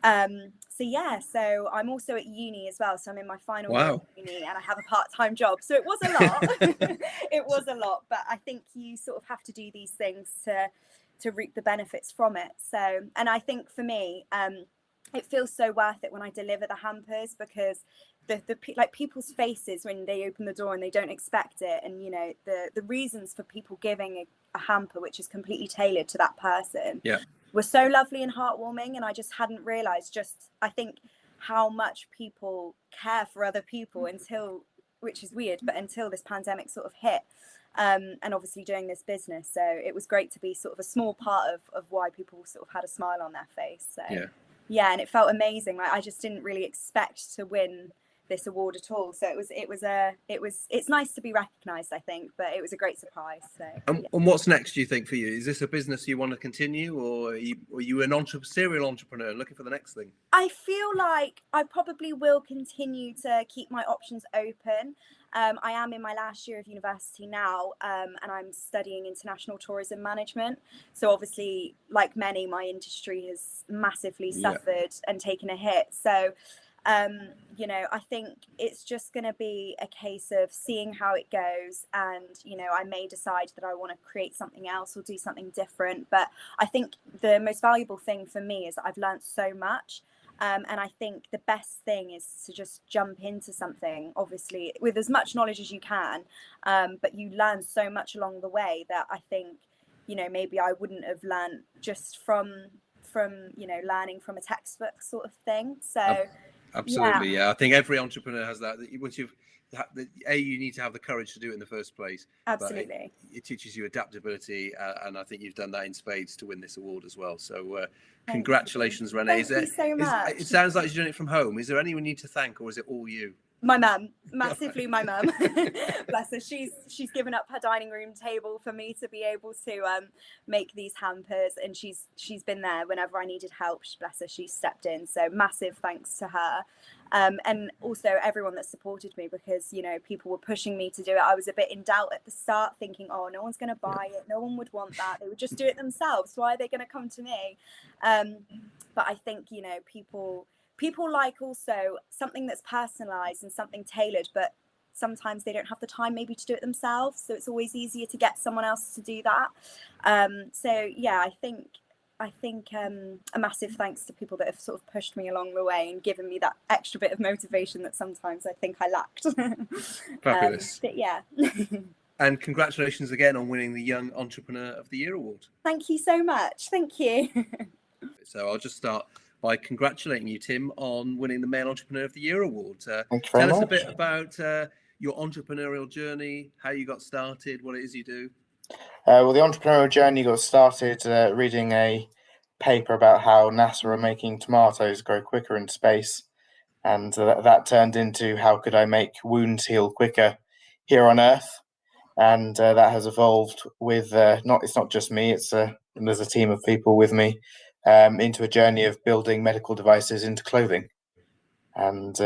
So I'm also at uni as well. So I'm in my final year of uni and I have a part-time job. So it was a lot. It was a lot, but I think you sort of have to do these things to reap the benefits from it. So, and I think for me, it feels so worth it when I deliver the hampers, because the people's faces when they open the door and they don't expect it, and the reasons for people giving a hamper which is completely tailored to that person were so lovely and heartwarming. And I just hadn't realized I think how much people care for other people which is weird, but until this pandemic sort of hit, and obviously doing this business. So it was great to be sort of a small part of why people sort of had a smile on their face. So and it felt amazing. Like I just didn't really expect to win this award at all. So it's nice to be recognised, I think, but it was a great surprise. So. And what's next, do you think, for you? Is this a business you want to continue, or are you an serial entrepreneur looking for the next thing? I feel like I probably will continue to keep my options open. I am in my last year of university now, and I'm studying international tourism management. So obviously, like many, my industry has massively suffered and taken a hit. So, you know, I think it's just going to be a case of seeing how it goes. And, you know, I may decide that I want to create something else or do something different. But I think the most valuable thing for me is that I've learned so much. And I think the best thing is to just jump into something, obviously, with as much knowledge as you can. But you learn so much along the way that I think, you know, maybe I wouldn't have learned just from you know, learning from a textbook sort of thing. So absolutely, yeah. I think every entrepreneur has that. Once you need to have the courage to do it in the first place. Absolutely. It teaches you adaptability, and I think you've done that in spades to win this award as well. So congratulations, Renee. Thank you so much. It sounds like you're doing it from home. Is there anyone you need to thank, or is it all you? My mum, massively my mum. Bless her. She's given up her dining room table for me to be able to make these hampers, and she's been there whenever I needed help. Bless her, she stepped in. So massive thanks to her. And also everyone that supported me, because, you know, people were pushing me to do it. I was a bit in doubt at the start, thinking, oh, no one's going to buy it. No one would want that. They would just do it themselves. Why are they going to come to me? But I think, you know, people like also something that's personalized and something tailored, but sometimes they don't have the time maybe to do it themselves. So it's always easier to get someone else to do that. So yeah, I think a massive thanks to people that have sort of pushed me along the way and given me that extra bit of motivation that sometimes I think I lacked. Fabulous. But yeah. And congratulations again on winning the Young Entrepreneur of the Year award. Thank you so much. Thank you. So I'll just start by congratulating you, Tim, on winning the Male Entrepreneur of the Year award. Thank you very Tell us much. a bit about your entrepreneurial journey, how you got started, what it is you do. Well, the entrepreneurial journey got started reading a paper about how NASA are making tomatoes grow quicker in space. And that turned into how could I make wounds heal quicker here on Earth. And that has evolved with, it's not just me, there's a team of people with me, into a journey of building medical devices into clothing. And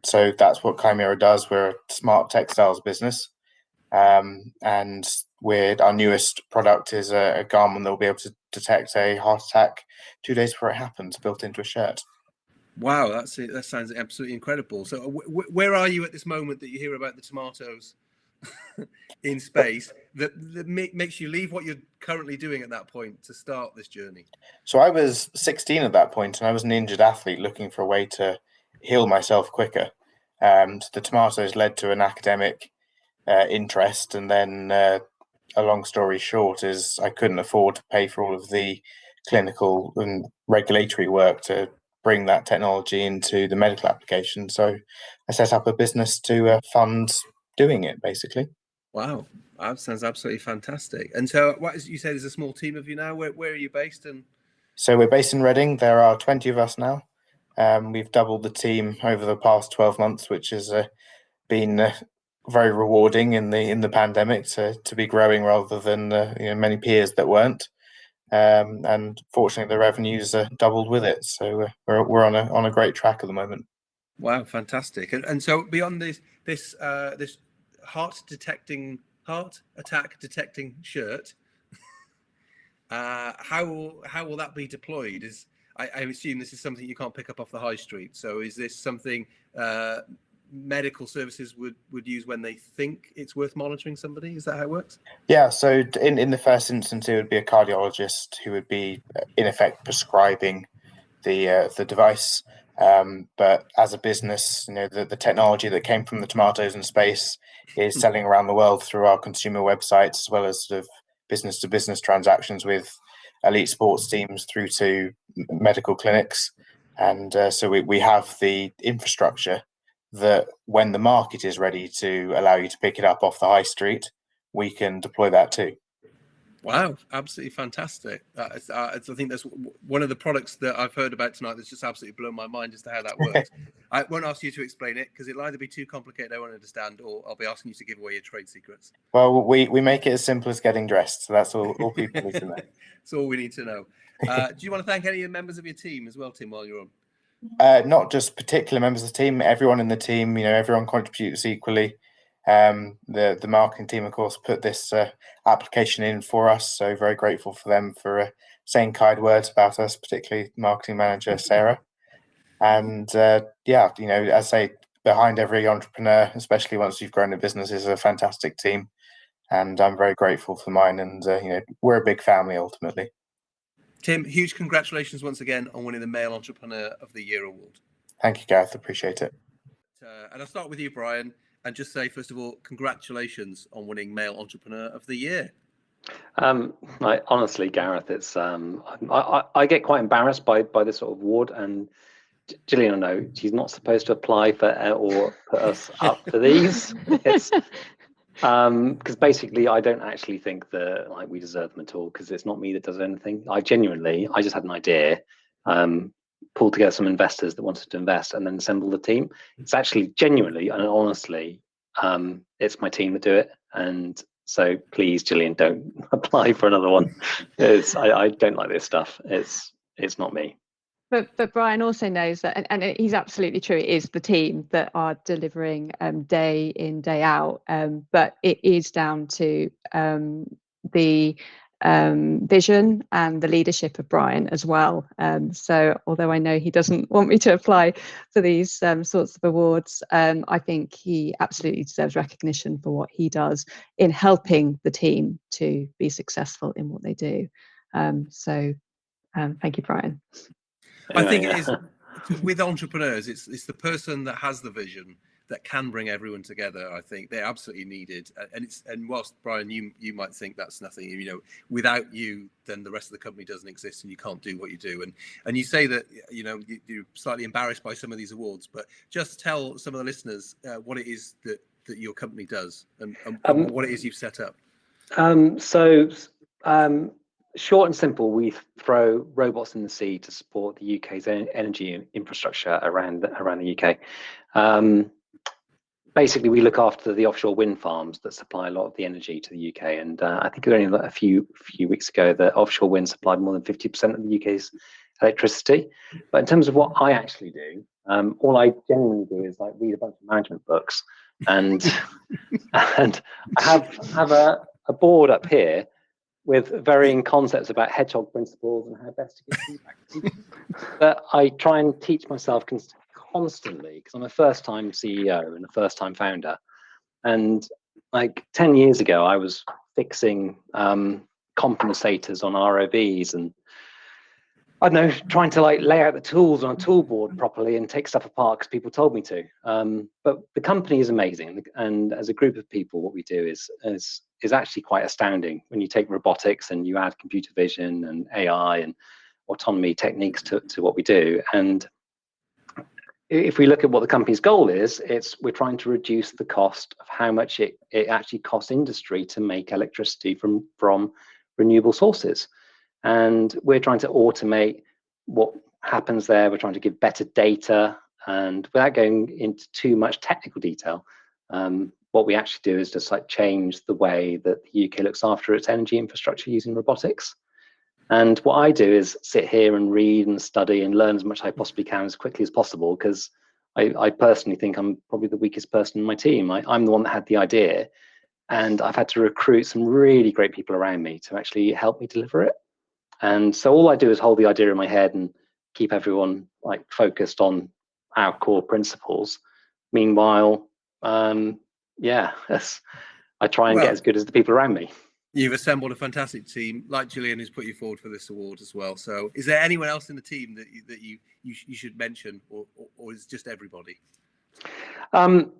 so that's what Chimera does. We're a smart textiles business. And our newest product is a garment that will be able to detect a heart attack 2 days before it happens, built into a shirt. Wow, that's it. That sounds absolutely incredible. So where are you at this moment that you hear about the tomatoes in space that makes you leave what you're currently doing at that point to start this journey? So I was 16 at that point, and I was an injured athlete looking for a way to heal myself quicker. The tomatoes led to an academic interest, and then a long story short is I couldn't afford to pay for all of the clinical and regulatory work to bring that technology into the medical application. So I set up a business to fund doing it, basically. Wow, that sounds absolutely fantastic. And so you say there's a small team of you now. Where are you based? And so we're based in Reading. There are 20 of us now. We've doubled the team over the past 12 months, which has been very rewarding in the pandemic to be growing rather than many peers that weren't. And fortunately, the revenues doubled with it. So we're on a great track at the moment. Wow, fantastic! And so beyond this heart attack detecting shirt, how will that be deployed? I assume this is something you can't pick up off the high street. So is this something medical services would use when they think it's worth monitoring somebody? Is that how it works? Yeah, so in the first instance, it would be a cardiologist who would be in effect prescribing the device. But as a business, the technology that came from the tomatoes in space is selling around the world through our consumer websites, as well as sort of business to business transactions with elite sports teams through to medical clinics. And so we have the infrastructure that when the market is ready to allow you to pick it up off the high street, we can deploy that too. Wow, absolutely fantastic. I think that's one of the products that I've heard about tonight that's just absolutely blown my mind as to how that works. I won't ask you to explain it because it'll either be too complicated, I won't understand, or I'll be asking you to give away your trade secrets. Well, we make it as simple as getting dressed. So that's all people need to know. That's all we need to know. Do you want to thank any of the members of your team as well, Tim, while you're on? Not just particular members of the team, everyone in the team, everyone contributes equally. The marketing team, of course, put this application in for us, so very grateful for them for saying kind words about us, particularly marketing manager Sarah. And yeah, as I say, behind every entrepreneur, especially once you've grown a business, is a fantastic team, and I'm very grateful for mine. And we're a big family ultimately. Tim, huge congratulations once again on winning the Male Entrepreneur of the Year award. Thank you, Gareth. Appreciate it. And I'll start with you, Brian. And just say, first of all, congratulations on winning Male Entrepreneur of the Year. Honestly, Gareth, it's I get quite embarrassed by this sort of award, and Gillian, I know she's not supposed to apply for or put us up for these. It's because basically I don't actually think that we deserve them at all, because it's not me that does anything. I just had an idea, pulled together some investors that wanted to invest, and then assemble the team. It's actually genuinely and honestly, it's my team that do it. And so please, Gillian, don't apply for another one. I don't like this stuff. It's not me. But Brian also knows that, and he's absolutely true, it is the team that are delivering day in, day out. But it is down to the vision and the leadership of Brian as well. So although I know he doesn't want me to apply for these sorts of awards, I think he absolutely deserves recognition for what he does in helping the team to be successful in what they do. So thank you, Brian. I think it is with entrepreneurs, it's the person that has the vision that can bring everyone together. I think they're absolutely needed. And whilst Brian, you might think that's nothing, without you, then the rest of the company doesn't exist and you can't do what you do. And you say that, you're slightly embarrassed by some of these awards, but just tell some of the listeners what it is that your company does and what it is you've set up. Short and simple, we throw robots in the sea to support the UK's energy infrastructure around the UK. Basically, we look after the offshore wind farms that supply a lot of the energy to the UK. And I think only a few weeks ago that offshore wind supplied more than 50% of the UK's electricity. But in terms of what I actually do, all I genuinely do is read a bunch of management books, and and I have a board up here with varying concepts about hedgehog principles and how best to get feedback. But I try and teach myself constantly, because I'm a first-time CEO and a first-time founder. And 10 years ago, I was fixing compensators on ROVs, and I don't know, trying to lay out the tools on a tool board properly and take stuff apart because people told me to. But the company is amazing, and as a group of people, what we do is actually quite astounding. When you take robotics and you add computer vision and AI and autonomy techniques to what we do, and if we look at what the company's goal is, we're trying to reduce the cost of how much it actually costs industry to make electricity from renewable sources. And we're trying to automate what happens there. We're trying to give better data, and without going into too much technical detail, what we actually do is just change the way that the UK looks after its energy infrastructure using robotics. And what I do is sit here and read and study and learn as much as I possibly can as quickly as possible, because I personally think I'm probably the weakest person in my team. I'm the one that had the idea, and I've had to recruit some really great people around me to actually help me deliver it. And so all I do is hold the idea in my head and keep everyone focused on our core principles. Meanwhile, I try and get as good as the people around me. You've assembled a fantastic team, like Gillian, who's put you forward for this award as well. So is there anyone else in the team that you should mention, or is it just everybody?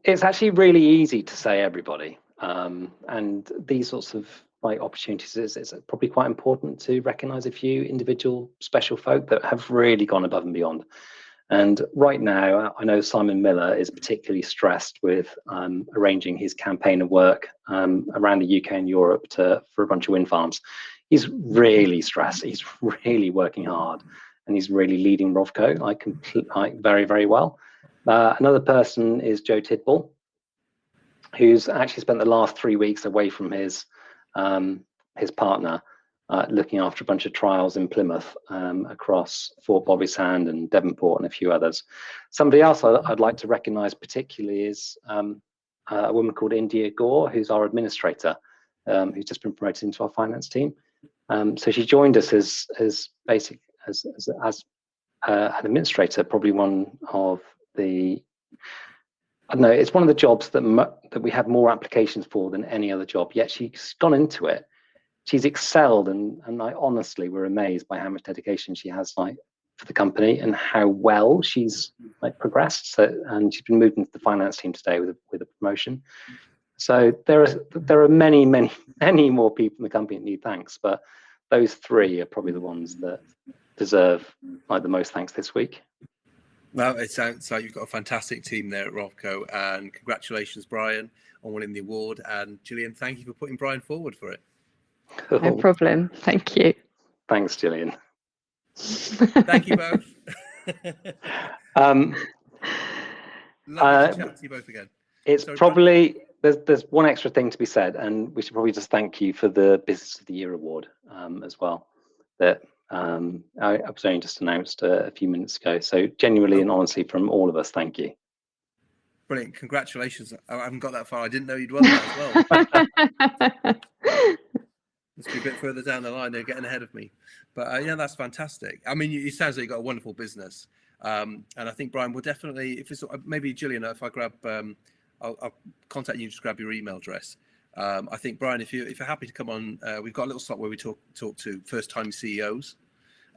It's actually really easy to say everybody. And these sorts of opportunities, it's probably quite important to recognise a few individual special folk that have really gone above and beyond. And right now, I know Simon Miller is particularly stressed with arranging his campaign of work around the UK and Europe for a bunch of wind farms. he's really stressed. He's really working hard, and he's really leading Rovco very, very well. Another person is Joe Tidball, who's actually spent the last 3 weeks away from his partner, looking after a bunch of trials in Plymouth, across Fort Bobby Sand and Devonport and a few others. Somebody else I'd like to recognise particularly is a woman called India Gore, who's our administrator, who's just been promoted into our finance team. So she joined us as an administrator, probably one of the, I don't know, it's one of the jobs that we have more applications for than any other job, yet she's gone into it. She's excelled, and I honestly, we're amazed by how much dedication she has for the company and how well she's progressed. So, and she's been moved into the finance team today with a promotion. So there are many more people in the company that need thanks, but those three are probably the ones that deserve the most thanks this week. Well, it sounds like you've got a fantastic team there at Rovco, and congratulations, Brian, on winning the award. And Gillian, thank you for putting Brian forward for it. No problem. Thank you. Thanks, Gillian. Thank you both. Lovely to chat to you both again. It's probably, there's one extra thing to be said, and we should probably just thank you for the Business of the Year award as well, that I was only just announced a few minutes ago. So genuinely and honestly, from all of us, thank you. Brilliant. Congratulations. I haven't got that far. I didn't know you'd won that as well. Must be a bit further down the line. They're getting ahead of me. But yeah, that's fantastic. I mean, it sounds like you've got a wonderful business. And I think, Brian, will definitely, if it's maybe Gillian, if I grab, I'll contact you, just grab your email address. I think, Brian, if you're happy to come on, we've got a little slot where we talk to first-time CEOs.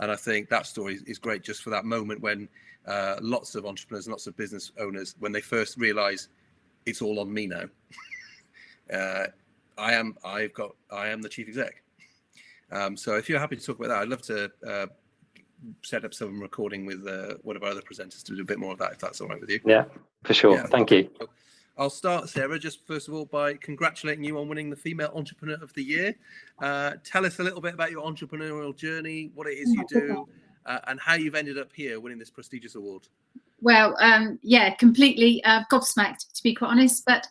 And I think that story is great just for that moment when lots of entrepreneurs, lots of business owners, when they first realize it's all on me now. I am the chief exec. So if you're happy to talk about that, I'd love to set up some recording with one of our other presenters to do a bit more of that, if that's all right with you. Yeah, for sure. Yeah. Thank you. I'll start, Sarah, just first of all by congratulating you on winning the Female Entrepreneur of the Year. Tell us a little bit about your entrepreneurial journey, what it is you do, and how you've ended up here winning this prestigious award. Well, yeah, completely gobsmacked, to be quite honest. But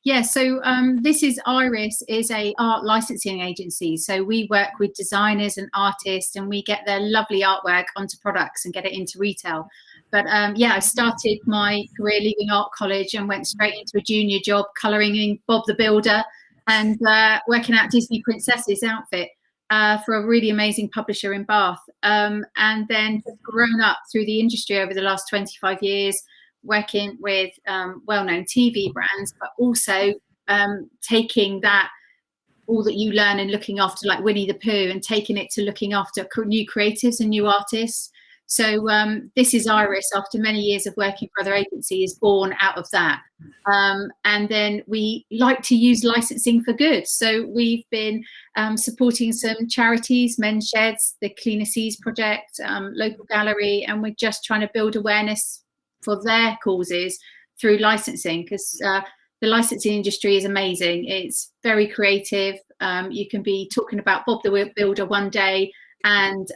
yeah, so this is Iris, is a art licensing agency. So we work with designers and artists, and we get their lovely artwork onto products and get it into retail. But yeah, I started my career leaving art college and went straight into a junior job colouring in Bob the Builder and working out Disney Princess's outfit. For a really amazing publisher in Bath, and then just grown up through the industry over the last 25 years, working with well-known TV brands, but also taking that, all that you learn and looking after like Winnie the Pooh, and taking it to looking after new creatives and new artists. So this is Iris, after many years of working for other agencies, born out of that. And then we like to use licensing for good. So we've been supporting some charities, Men's Sheds, the Cleaner Seas Project, local gallery, and we're just trying to build awareness for their causes through licensing, because the licensing industry is amazing. It's very creative. You can be talking about Bob the Builder one day, and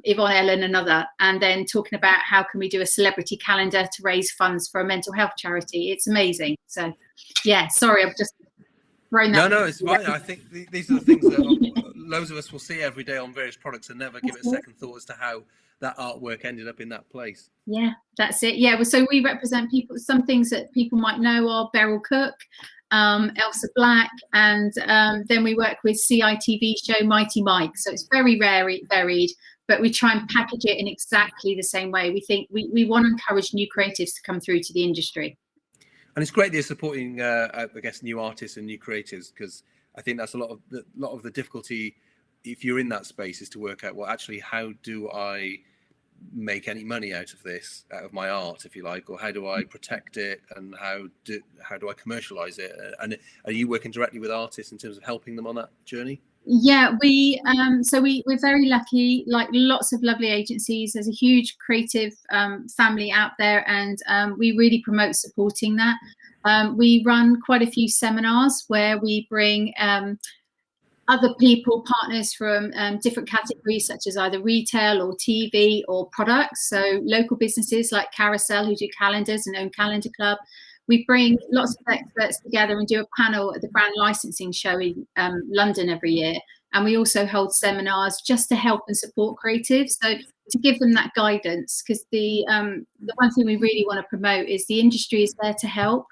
Yvonne Ellen another, and then talking about how can we do a celebrity calendar to raise funds for a mental health charity. It's amazing. So yeah, sorry, I've just thrown that. No, it's fine. I think these are the things that loads of us will see every day on various products and never give it a second thought as to how that artwork ended up in that place. Yeah, that's it. Yeah, well, so we represent people. Some things that people might know are Beryl Cook, Elsa Black, and then we work with CITV show Mighty Mike. So it's very varied, but we try and package it in exactly the same way. We think we want to encourage new creatives to come through to the industry. And it's great that you're supporting, I guess, new artists and new creatives, because I think that's a lot of the difficulty if you're in that space, is to work out, well, actually, how do I make any money out of this, out of my art, if you like, or how do I protect it, and how do I commercialize it? And are you working directly with artists in terms of helping them on that journey? Yeah, we're very lucky, like lots of lovely agencies. There's a huge creative family out there, and we really promote supporting that. We run quite a few seminars where we bring other people, partners from different categories, such as either retail or TV or products. So local businesses like Carousel, who do calendars and own Calendar Club. We bring lots of experts together and do a panel at the Brand Licensing Show in London every year. And we also hold seminars just to help and support creatives. So to give them that guidance, because the one thing we really want to promote is the industry is there to help.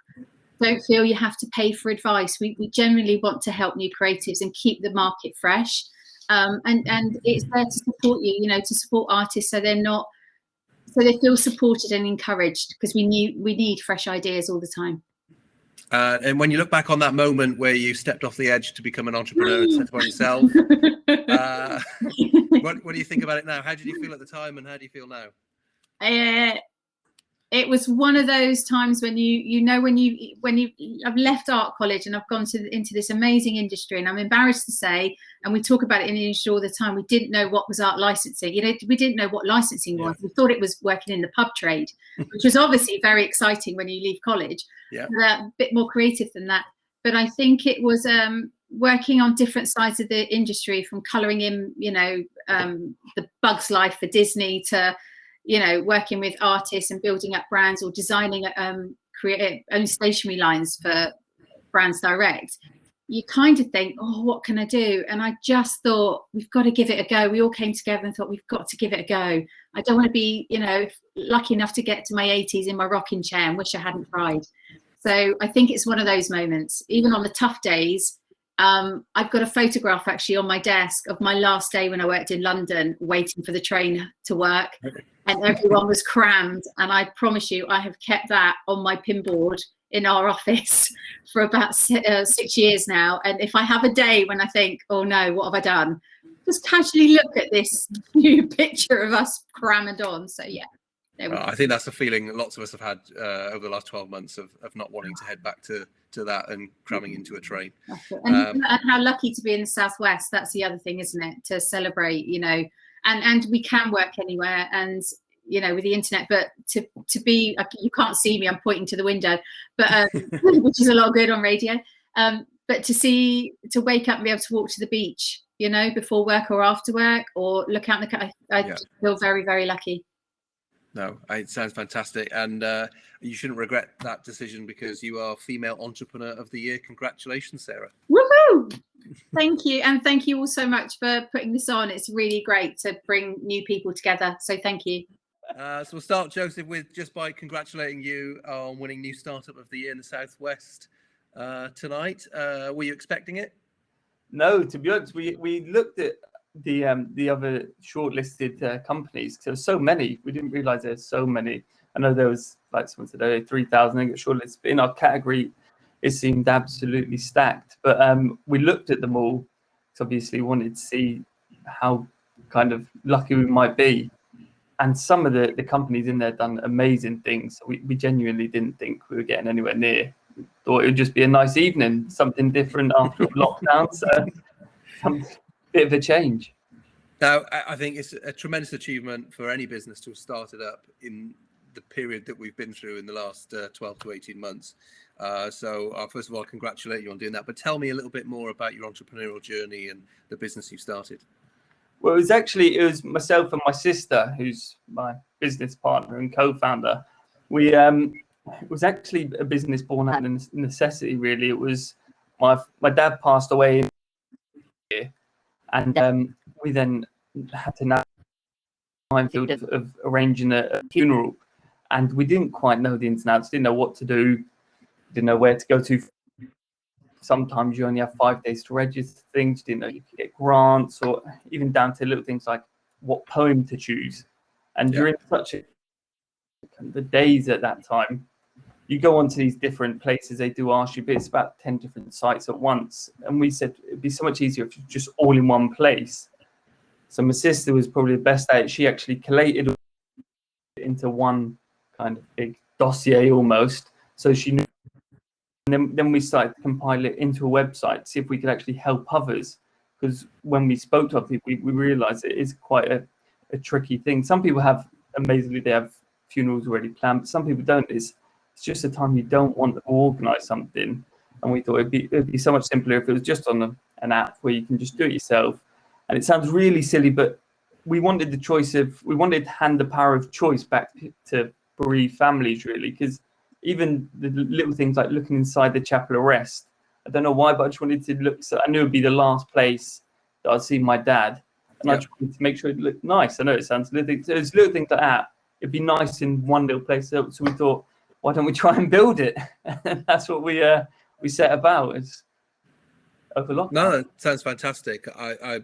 Don't feel you have to pay for advice. We generally want to help new creatives and keep the market fresh. And it's there to support you, you know, to support artists so they feel supported and encouraged, because we need fresh ideas all the time. And when you look back on that moment where you stepped off the edge to become an entrepreneur and set upon yourself, what do you think about it now? How did you feel at the time, and how do you feel now? It was one of those times when I've left art college and I've gone into this amazing industry, and I'm embarrassed to say, and we talk about it in the industry all the time, we didn't know what was art licensing. You know, we didn't know what licensing was. We thought it was working in the pub trade, which was obviously very exciting when you leave college. Yeah. But a bit more creative than that. But I think it was working on different sides of the industry, from colouring in, you know, the Bug's Life for Disney to, you know, working with artists and building up brands, or designing own stationery lines for brands direct. You kind of think, oh, what can I do? And I just thought, we've got to give it a go. We all came together and thought, we've got to give it a go. I don't want to be, you know, lucky enough to get to my 80s in my rocking chair and wish I hadn't tried. So I think it's one of those moments. Even on the tough days, I've got a photograph actually on my desk of my last day when I worked in London, waiting for the train to work, and everyone was crammed. And I promise you, I have kept that on my pinboard in our office for about 6 years now. And if I have a day when I think, oh no, what have I done? Just casually look at this new picture of us crammed on. So yeah. I think that's the feeling lots of us have had over the last 12 months of not wanting to head back to that and cramming into a train. And how lucky to be in the Southwest. That's the other thing, isn't it? To celebrate, you know, and we can work anywhere, and, you know, with the internet, but to be, you can't see me, I'm pointing to the window, but which is a lot of good on radio. But to wake up and be able to walk to the beach, you know, before work or after work, or look out the I feel very, very lucky. No, it sounds fantastic, and you shouldn't regret that decision, because you are Female Entrepreneur of the Year. Congratulations, Sarah. Woohoo! Thank you, and thank you all so much for putting this on. It's really great to bring new people together, so thank you. So we'll start, Joseph, with just by congratulating you on winning New Startup of the Year in the Southwest tonight. Were you expecting it? No, to be honest, we looked at the other shortlisted companies. There were so many. We didn't realize there's so many. I know there was, like someone said, 3,000 shortlisted, but in our category it seemed absolutely stacked. But we looked at them all, because obviously wanted to see how kind of lucky we might be. And some of the companies in there done amazing things. So we genuinely didn't think we were getting anywhere near. Thought it would just be a nice evening, something different after lockdown. So some bit of a change. Now, I think it's a tremendous achievement for any business to have started up in the period that we've been through in the last 12 to 18 months. So first of all, congratulate you on doing that. But tell me a little bit more about your entrepreneurial journey and the business you started. Well, it was myself and my sister, who's my business partner and co-founder. It was actually a business born out of necessity, really. It was my dad passed away in year, and we then had to navigate the minefield of arranging a funeral, and we didn't quite know the ins and outs, didn't know what to do, didn't know where to go to. Sometimes you only have 5 days to register things. You didn't know you could get grants, or even down to little things like what poem to choose. And during such the days at that time, you go onto these different places, they do ask you, but it's about 10 different sites at once. And we said it'd be so much easier if you're just all in one place. So my sister was probably the best at it. She actually collated it into one kind of big dossier almost. So she knew. And then we started to compile it into a website, see if we could actually help others. Because when we spoke to other people, we realized it is quite a tricky thing. Some people they have funerals already planned, but some people don't. It's just a time you don't want to organize something. And we thought it'd be so much simpler if it was just on an app where you can just do it yourself. And it sounds really silly, but we wanted to hand the power of choice back to bereaved families, really, because even the little things like looking inside the chapel of rest, I don't know why, but I just wanted to look, so I knew it'd be the last place that I'd see my dad. And I just wanted to make sure it looked nice. I know it sounds little, there's little things like that. It'd be nice in one little place. So we thought, why don't we try and build it? And that's what we set about. It's over lockdown. No, it sounds fantastic. I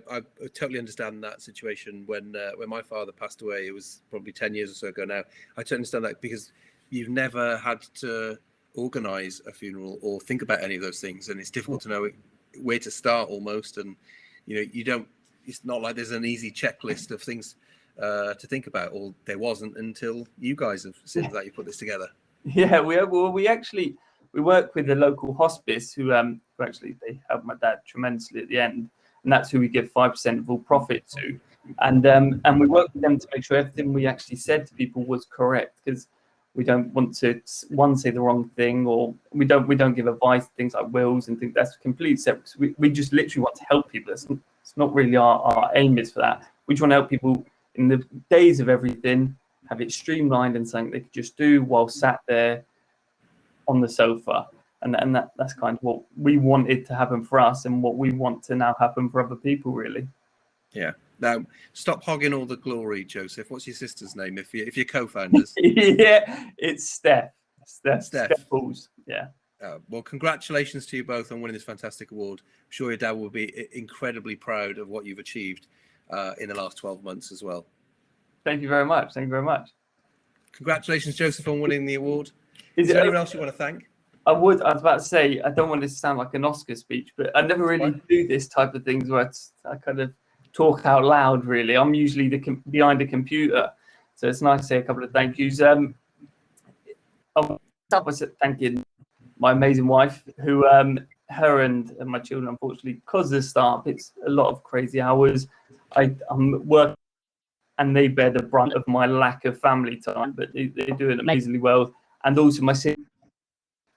totally understand that situation. When my father passed away, it was probably 10 years or so ago now. I totally understand that, because you've never had to organise a funeral or think about any of those things, and it's difficult to know where to start almost. And you don't. It's not like there's an easy checklist of things to think about, or there wasn't until you guys have seen that you put this together. Yeah, we work with the local hospice who actually they helped my dad tremendously at the end, and that's who we give 5% of all profit to, and we work with them to make sure everything we actually said to people was correct, because we don't want to say the wrong thing, or we don't give advice, things like wills and things. That's completely separate. We just literally want to help people. It's not really our aim is for that. We just want to help people in the days of everything, have it streamlined and something they could just do while sat there on the sofa. And that's kind of what we wanted to happen for us, and what we want to now happen for other people, really. Yeah. Now, stop hogging all the glory, Joseph. What's your sister's name if you're co-founders? Yeah, it's Steph. Steph Balls. Yeah. Well, congratulations to you both on winning this fantastic award. I'm sure your dad will be incredibly proud of what you've achieved in the last 12 months as well. Thank you very much. Thank you very much. Congratulations, Joseph, on winning the award. Is there anyone else you want to thank? I was about to say, I don't want this to sound like an Oscar speech, but I never really do this type of things where I kind of talk out loud, really. I'm usually behind a computer. So it's nice to say a couple of thank yous. I'll start by thanking my amazing wife, who her and my children, unfortunately, because of the startup, it's a lot of crazy hours. I'm working, and they bear the brunt of my lack of family time, but they do it amazingly well. And also my sister,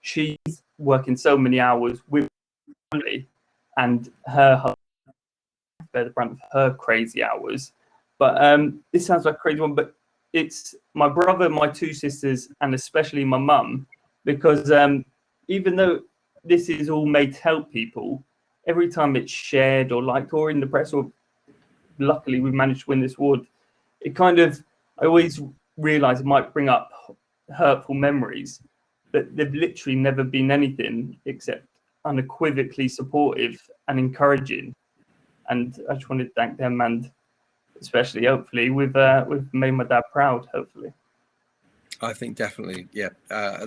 she's working so many hours with family, and her husband bear the brunt of her crazy hours. But this sounds like a crazy one, but it's my brother, my two sisters, and especially my mum, because even though this is all made to help people, every time it's shared or liked or in the press, or luckily we managed to win this award, it kind of, I always realize it might bring up hurtful memories, but they've literally never been anything except unequivocally supportive and encouraging. And I just wanted to thank them, and especially, hopefully, we've made my dad proud, hopefully. I think definitely, yeah.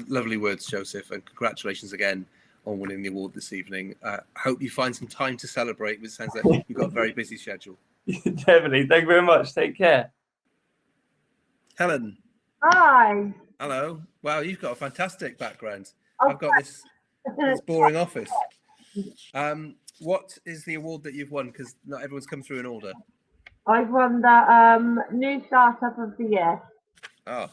Lovely words, Joseph, and congratulations again on winning the award this evening. I hope you find some time to celebrate. It sounds like you've got a very busy schedule. Definitely. Thank you very much. Take care. Helen. Hi. Hello. Wow, you've got a fantastic background. I've got this boring office. What is the award that you've won? Because not everyone's come through in order. I've won the new startup of the year. Oh.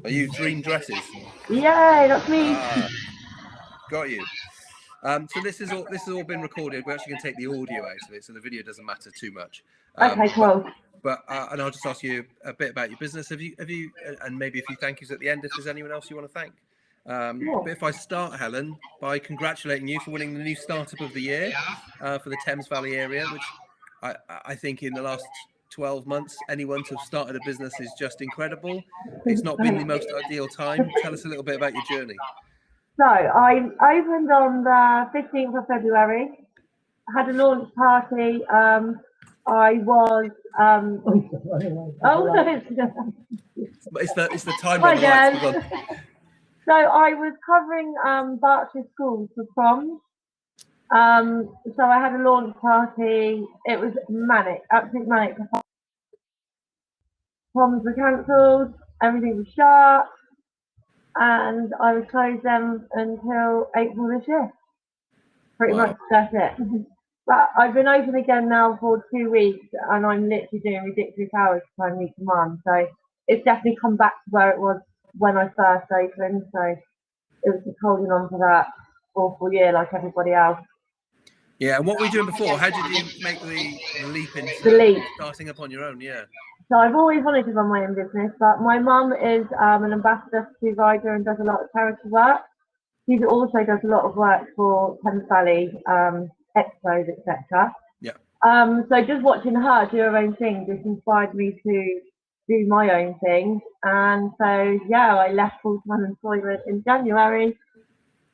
Are you Dream Dresses? Yay, that's me. Got you. So this is all been recorded. We're actually going to take the audio out of it, so the video doesn't matter too much. Okay, cool. But and I'll just ask you a bit about your business. Have you and maybe a few thank yous at the end if there's anyone else you want to thank. But if I start, Helen, by congratulating you for winning the new startup of the year for the Thames Valley area, which I think in the last 12 months, anyone to have started a business is just incredible. It's not been the most ideal time. Tell us a little bit about your journey. So I opened on the 15th of February. I had a launch party. I was it's the time Hi, on the lights. So I was covering Berkshire schools for proms. So I had a launch party. It was manic, absolute manic. Proms were cancelled, everything was shut, and I was closed them until April this year. Pretty much that's it. But I've been open again now for 2 weeks, and I'm literally doing ridiculous hours to try and meet demand. So it's definitely come back to where it was when I first opened. So it was just holding on to that awful year like everybody else. Yeah, and what were you doing before? How did you make the leap into The leap. starting up on your own? Yeah. So I've always wanted to run my own business, but my mum is an ambassador for Supervisor and does a lot of charity work. She also does a lot of work for Thames Valley expos, etc. Yeah. So just watching her do her own thing just inspired me to do my own thing. And so, yeah, I left full-time employment in January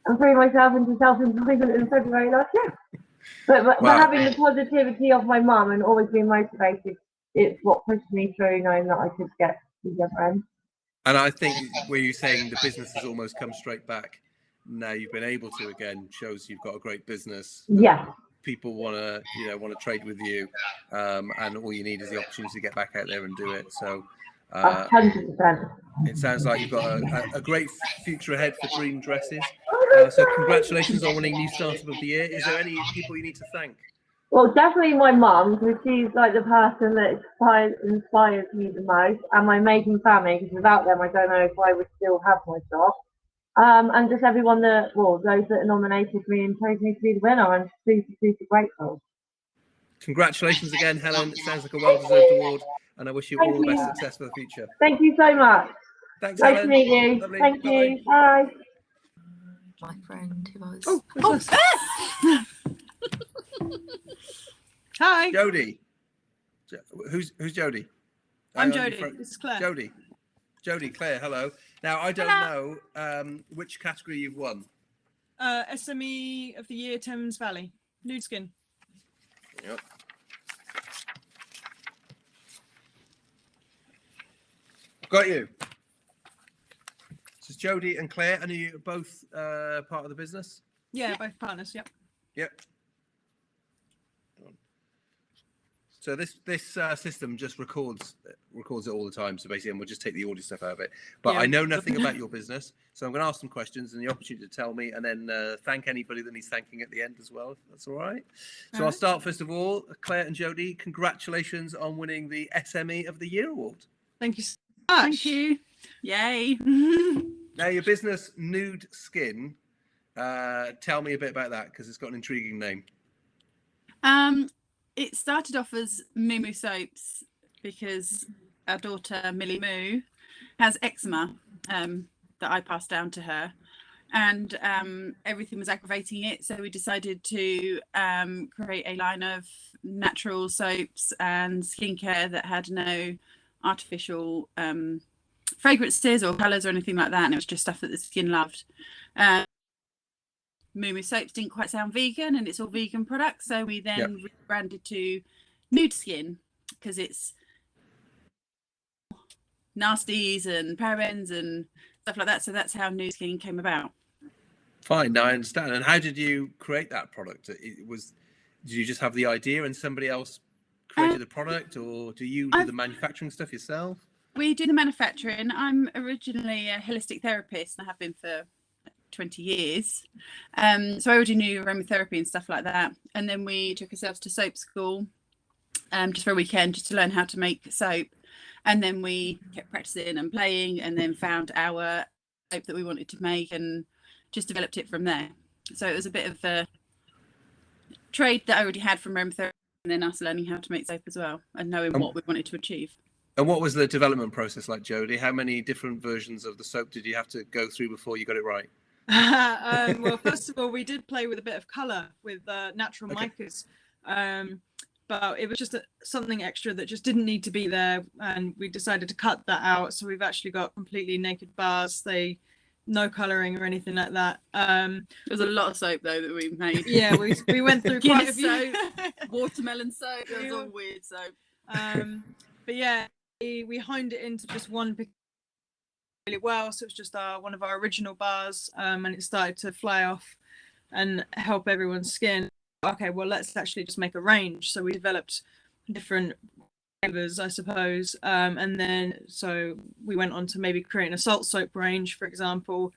and threw myself into self-employment in February last year. But having the positivity of my mum and always being motivated, it's what pushed me through, knowing that I could get to the other end. And I think where you're saying the business has almost come straight back, now you've been able to again, shows you've got a great business. Yeah. People want to trade with you, and all you need is the opportunity to get back out there and do it. So 100%. It sounds like you've got a great future ahead for Dream Dresses. So congratulations on winning New Startup of the Year. Is there any people you need to thank? Well, definitely my mum, because she's like the person that inspires me the most, and my amazing family, because without them I don't know if I would still have my job. And just everyone those that nominated me and chose me to be the winner. I'm super, super grateful. Congratulations again, Helen. It sounds like a well-deserved award, and I wish you all the best success for the future. Thank you so much. Thanks, nice Helen. to meet you. Lovely. Thank Bye-bye. you. Bye. My friend who was. Hi. Jodie. Who's Jodie? I'm Jodie. This is Claire. Jodie, Claire, hello. Now, I don't know which category you've won. SME of the Year, Thames Valley. Nude skin. Yep. Got you. This is Jodie and Claire, and are you both part of the business? Yeah, both partners. Yep. Yep. So this system just records it all the time. So basically, and we'll just take the audio stuff out of it. But Yeah. I know nothing about your business, so I'm going to ask some questions and the opportunity to tell me, and then thank anybody that needs thanking at the end as well. If that's all right. So I'll start first of all. Claire and Jodie, congratulations on winning the SME of the Year award. Thank you so much. Thank you. Yay. Now your business, Nude Skin. Tell me a bit about that because it's got an intriguing name. It started off as Moo Moo Soaps because our daughter Millie Moo has eczema that I passed down to her, and everything was aggravating it. So we decided to create a line of natural soaps and skincare that had no artificial fragrances or colours or anything like that, and it was just stuff that the skin loved. Moo Moo Soaps didn't quite sound vegan, and it's all vegan products, so we then rebranded to Nude Skin because it's nasties and parabens and stuff like that. So that's how Nude Skin came about. Fine, now I understand. And how did you create that product? Did you just have the idea and somebody else created the product, or do you do the manufacturing stuff yourself? We do the manufacturing. I'm originally a holistic therapist, and I have been for 20 years. So I already knew aromatherapy and stuff like that. And then we took ourselves to soap school just for a weekend, just to learn how to make soap. And then we kept practicing and playing, and then found our soap that we wanted to make and just developed it from there. So it was a bit of a trade that I already had from aromatherapy, and then us learning how to make soap as well and knowing what we wanted to achieve. And what was the development process like, Jodie? How many different versions of the soap did you have to go through before you got it right? Well, first of all, we did play with a bit of colour with natural micas, but it was just something extra that just didn't need to be there, and we decided to cut that out. So we've actually got completely naked bars. No colouring or anything like that. There's a lot of soap though that we made. Yeah, we went through quite a few. Soap, watermelon soap. It was all weird soap. But yeah, we honed it into just one really well, so it's just one of our original bars, and it started to fly off and help everyone's skin. Okay, well, let's actually just make a range. So we developed different flavors, I suppose, and then so we went on to maybe creating a salt soap range, for example,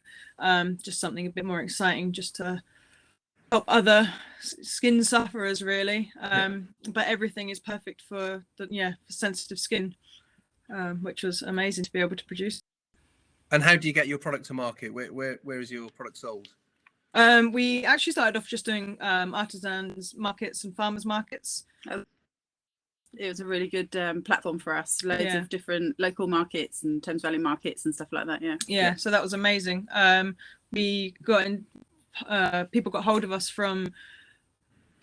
just something a bit more exciting, just to help other skin sufferers, really. But everything is perfect for for sensitive skin, which was amazing to be able to produce. And how do you get your product to market? Where is your product sold? We actually started off just doing artisans markets and farmers markets. It was a really good platform for us. Loads of different local markets and Thames Valley markets and stuff like that. Yeah, so that was amazing. We got in, people got hold of us from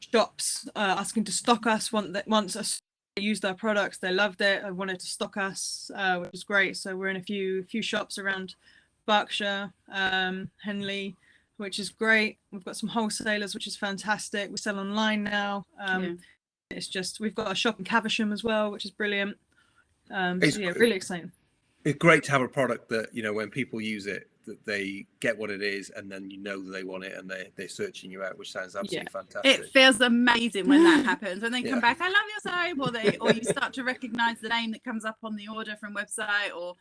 shops asking to stock us once us used our products. They loved it. I wanted to stock us, which was great. So we're in a few shops around Berkshire, Henley, which is great. We've got some wholesalers, which is fantastic. We sell online now. It's just, we've got a shop in Caversham as well, which is brilliant. So yeah, really exciting. It's great to have a product that, you know, when people use it, that they get what it is, and then you know that they want it, and they're searching you out, which sounds absolutely fantastic. It feels amazing when that happens. When they come back, I love your soap, or you start to recognise the name that comes up on the order from website, or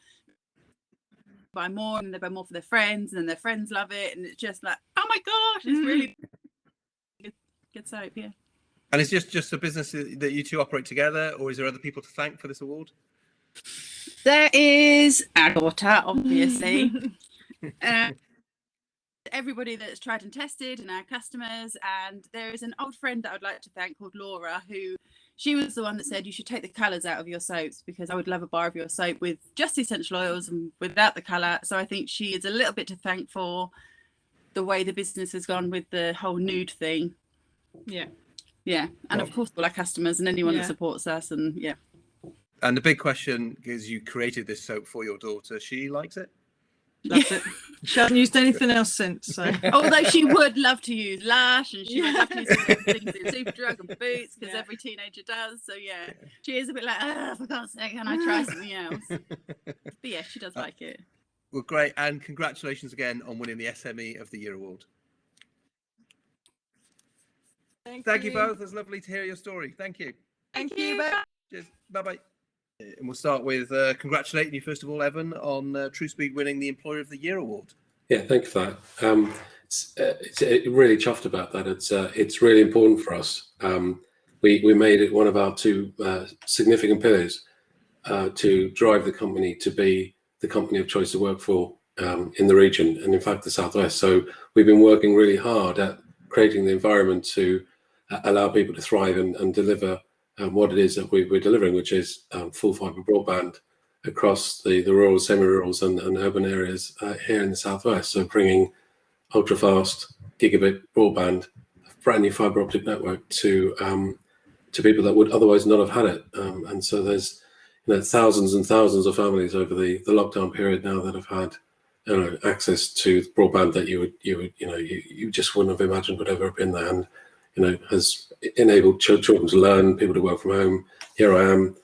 buy more, and they buy more for their friends, and then their friends love it, and it's just like, oh my gosh, it's really good soap. Yeah. And it's just a business that you two operate together, or is there other people to thank for this award? There is our daughter, obviously. Everybody that's tried and tested, and our customers, and there is an old friend that I'd like to thank called Laura, who she was the one that said you should take the colours out of your soaps, because I would love a bar of your soap with just essential oils and without the colour. So I think she is a little bit to thank for the way the business has gone with the whole nude thing. Yeah, and of course all our customers and anyone that supports us, and And the big question is, you created this soap for your daughter. She likes it? Loves it. She hasn't used anything else since. So. Although she would love to use Lush, and she would love to use things in Superdrug and Boots, because every teenager does. So she is a bit like, oh, for God's sake, can I try something else? But yeah, she does like it. Well, great, and congratulations again on winning the SME of the Year award. Thank you both. It's lovely to hear your story. Thank you. Thank you. Bye. Cheers. Bye-bye. And we'll start with congratulating you, first of all, Evan, on TrueSpeed winning the Employer of the Year award. Yeah, thank you for that. It's really chuffed about that. It's really important for us. We made it one of our two significant pillars to drive the company to be the company of choice to work for in the region, and in fact the Southwest. So we've been working really hard at creating the environment to allow people to thrive and deliver what it is that we're delivering, which is full fibre broadband across the rural, semi-rurals and urban areas here in the Southwest. So bringing ultra-fast gigabit broadband, a brand new fibre optic network to people that would otherwise not have had it. And so there's thousands and thousands of families over the lockdown period now that have had access to broadband that you just wouldn't have imagined would ever have been there, and has enabled children to learn, people to work from home. Here I am,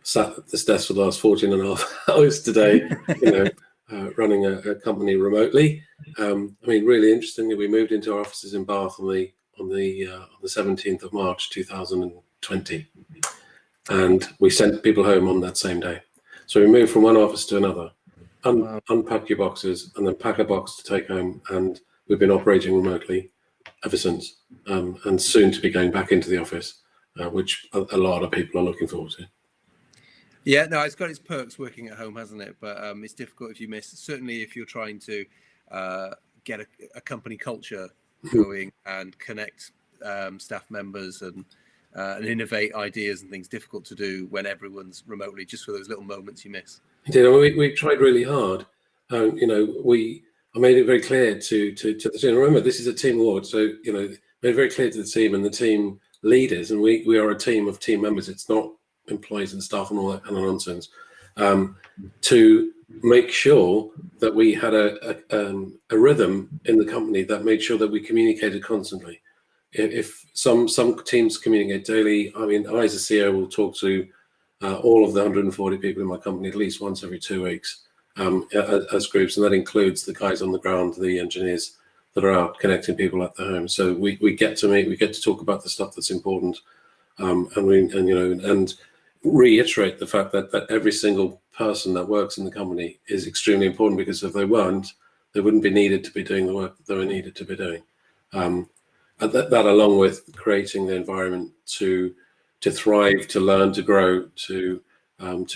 sat at this desk for the last 14 and a half hours today, running a company remotely. I mean, really interestingly, we moved into our offices in Bath on the 17th of March 2020, and we sent people home on that same day. So we moved from one office to another, unpack your boxes, and then pack a box to take home, and we've been operating remotely ever since, and soon to be going back into the office, which a lot of people are looking forward to. Yeah, no, it's got its perks working at home, hasn't it? But it's difficult if you miss. Certainly, if you're trying to get a company culture going and connect staff members and innovate ideas and things, difficult to do when everyone's remotely, just for those little moments you miss. We tried really hard. I made it very clear to the team. Remember, this is a team award, so made it very clear to the team and the team leaders, and we are a team of team members. It's not employees and staff and all that kind of nonsense. To make sure that we had a rhythm in the company that made sure that we communicated constantly. If some teams communicate daily, I mean, I as a CEO will talk to all of the 140 people in my company at least once every 2 weeks. As groups, and that includes the guys on the ground, the engineers that are out connecting people at the home. So we get to meet, we get to talk about the stuff that's important, and reiterate the fact that every single person that works in the company is extremely important, because if they weren't, they wouldn't be needed to be doing the work that they were needed to be doing. And that along with creating the environment to thrive, to learn, to grow, to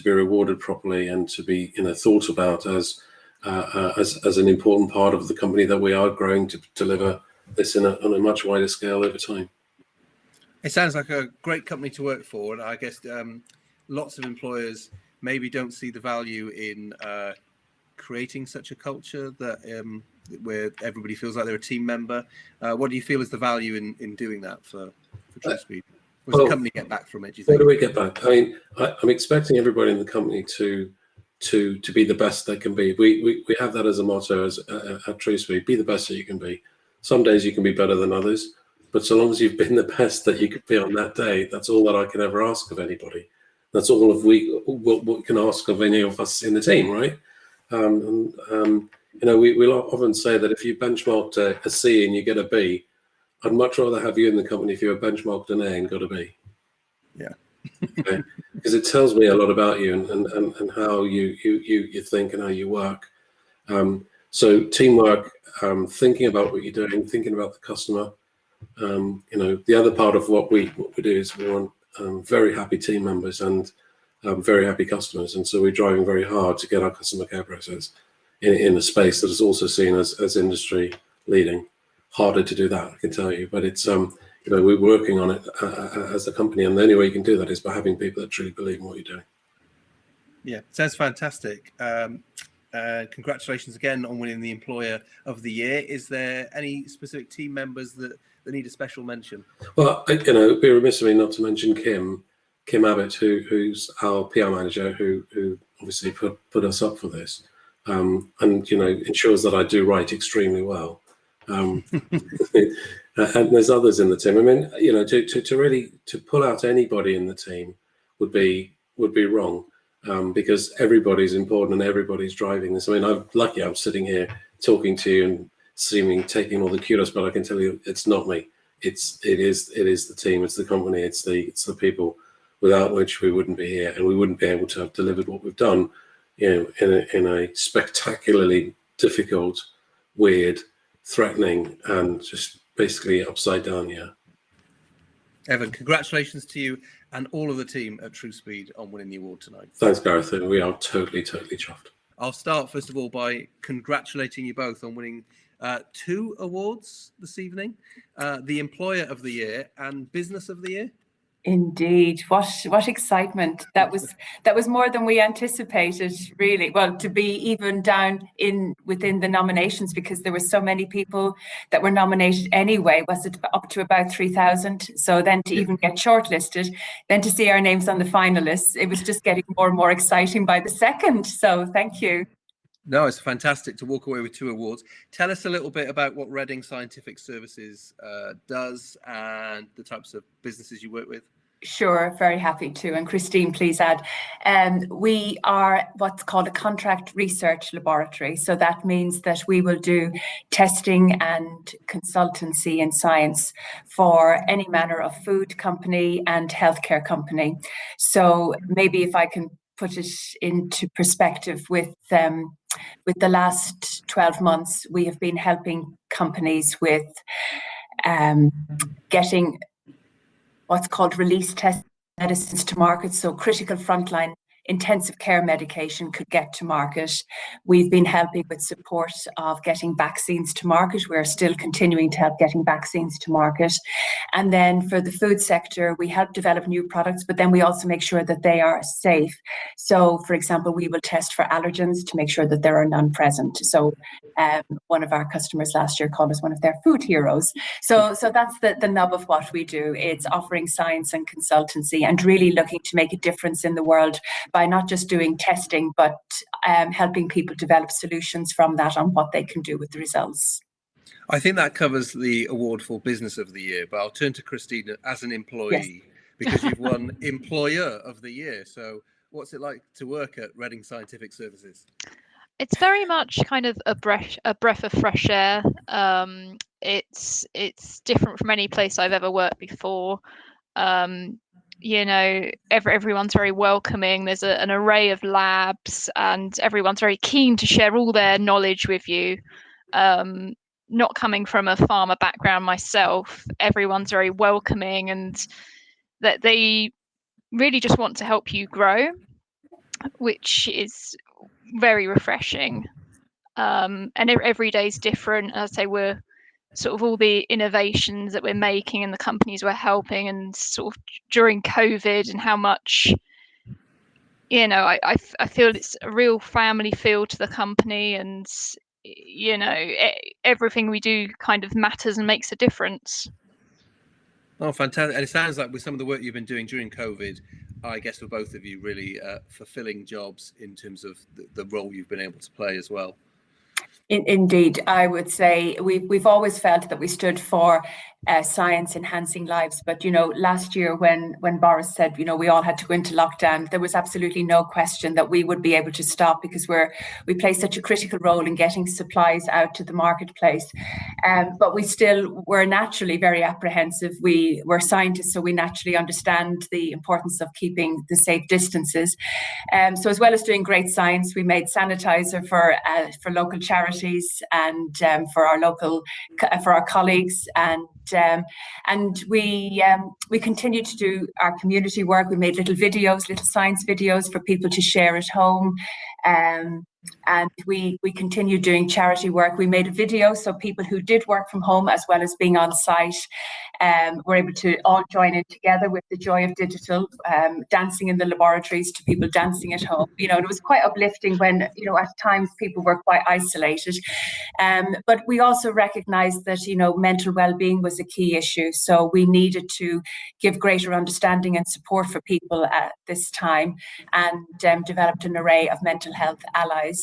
be rewarded properly, and to be thought about as as an important part of the company that we are growing to deliver this on a much wider scale over time. It sounds like a great company to work for, and I guess lots of employers maybe don't see the value in creating such a culture that where everybody feels like they're a team member. What do you feel is the value in doing that for TrueSpeed? What does the company get back from it, do you think? What do we get back? I mean, I'm expecting everybody in the company to be the best they can be. We have that as a motto at TrueSpeed: be the best that you can be. Some days you can be better than others, but so long as you've been the best that you could be on that day, that's all that I can ever ask of anybody. That's all of what we can ask of any of us in the team, right? You know, we often say that if you benchmarked a C and you get a B, I'd much rather have you in the company if you were benchmarked an A and got a B. Yeah. Okay? Because it tells me a lot about you and how you think and how you work. So teamwork, thinking about what you're doing, thinking about the customer. You know, the other part of what we do is we want very happy team members and very happy customers, and so we're driving very hard to get our customer care process in a space that is also seen as industry leading. Harder to do that, I can tell you, but it's you know, we're working on it as a company, and the only way you can do that is by having people that truly believe in what you're doing. Yeah, sounds fantastic. Congratulations again on winning the Employer of the Year. Is there any specific team members that need a special mention? Well, you know, it'd be remiss of me not to mention Kim Abbott, who's our PR manager, who obviously put us up for this, and you know, ensures that I do write extremely well. And there's others in the team. I mean, you know, to really pull out anybody in the team would be wrong, because everybody's important and everybody's driving this. I mean, I'm lucky I'm sitting here talking to you and taking all the kudos, but I can tell you it's not me. It is the team, it's the company, it's the people, without which we wouldn't be here, and we wouldn't be able to have delivered what we've done, you know, in a spectacularly difficult, weird, threatening, and just basically upside down year. Evan, congratulations to you and all of the team at TrueSpeed on winning the award tonight. Thanks, Gareth. We are totally chuffed. I'll start first of all by congratulating you both on winning 2 awards this evening, the Employer of the Year and Business of the Year. Indeed, what excitement! That was more than we anticipated, really. Well, to be even down within the nominations, because there were so many people that were nominated anyway. Was it up to about 3,000? So then to even get shortlisted, then to see our names on the finalists, it was just getting more and more exciting by the second. So thank you. No, it's fantastic to walk away with 2 awards. Tell us a little bit about what Reading Scientific Services does and the types of businesses you work with. Sure, very happy to. And Christine, please add. We are what's called a contract research laboratory. So that means that we will do testing and consultancy in science for any manner of food company and healthcare company. So maybe if I can put it into perspective, with the last 12 months, we have been helping companies with getting what's called release test medicines to market. So critical frontline intensive care medication could get to market. We've been helping with support of getting vaccines to market. We're still continuing to help getting vaccines to market. And then for the food sector, we help develop new products, but then we also make sure that they are safe. So for example, we will test for allergens to make sure that there are none present. So one of our customers last year called us one of their food heroes. So that's the nub of what we do. It's offering science and consultancy and really looking to make a difference in the world by not just doing testing, but helping people develop solutions from that on what they can do with the results. I think that covers the award for Business of the Year, but I'll turn to Christina as an employee, yes, because you've won Employer of the Year. So what's it like to work at Reading Scientific Services? It's very much kind of a breath of fresh air. It's different from any place I've ever worked before. You know, everyone's very welcoming. There's an array of labs, and everyone's very keen to share all their knowledge with you. Not coming from a pharma background myself, everyone's very welcoming, and that they really just want to help you grow, which is very refreshing. and every day is different. As I say, we're sort of all the innovations that we're making and the companies we're helping, and sort of during COVID, and how much, you know, I feel it's a real family feel to the company, and you know, everything we do kind of matters and makes a difference. Oh, fantastic. And it sounds like with some of the work you've been doing during COVID, I guess for both of you, really fulfilling jobs in terms of the role you've been able to play as well. Indeed, I would say we've always felt that we stood for science enhancing lives. But, you know, last year when Boris said, you know, we all had to go into lockdown, there was absolutely no question that we would be able to stop, because we play such a critical role in getting supplies out to the marketplace. But we're naturally very apprehensive. We're scientists, so we naturally understand the importance of keeping the safe distances. So as well as doing great science, we made sanitizer for local charities and for our colleagues, and we continued to do our community work. We made little science videos for people to share at home. And we continued doing charity work. We made a video so people who did work from home as well as being on site were able to all join in together with the joy of digital, dancing in the laboratories to people dancing at home. You know, it was quite uplifting when, you know, at times people were quite isolated. But we also recognized that, you know, mental well-being was a key issue. So we needed to give greater understanding and support for people at this time, and developed an array of mental health allies.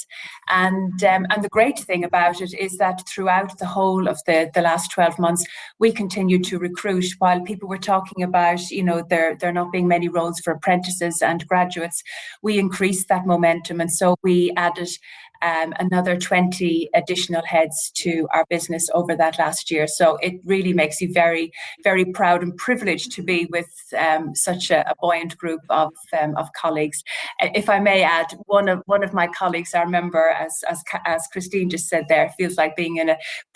And the great thing about it is that throughout the whole of the last 12 months, we continued to recruit. While people were talking about, you know, there not being many roles for apprentices and graduates, we increased that momentum. And so we added another 20 additional heads to our business over that last year. So it really makes you very, very proud and privileged to be with such a buoyant group of colleagues. If I may add, one of my colleagues, I remember, as Christine just said there, feels like being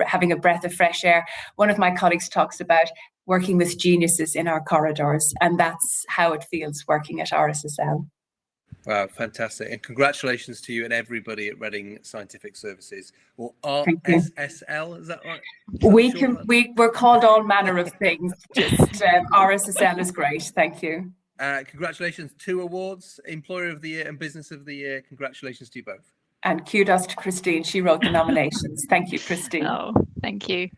having a breath of fresh air. One of my colleagues talks about working with geniuses in our corridors, and that's how it feels working at RSSL. Wow, fantastic. And congratulations to you and everybody at Reading Scientific Services, or RSSL, is that right? We're called all manner of things, just RSSL is great, thank you. Congratulations, 2 awards, Employer of the Year and Business of the Year. Congratulations to you both. And kudos to Christine, she wrote the nominations. Thank you, Christine. Oh, thank you.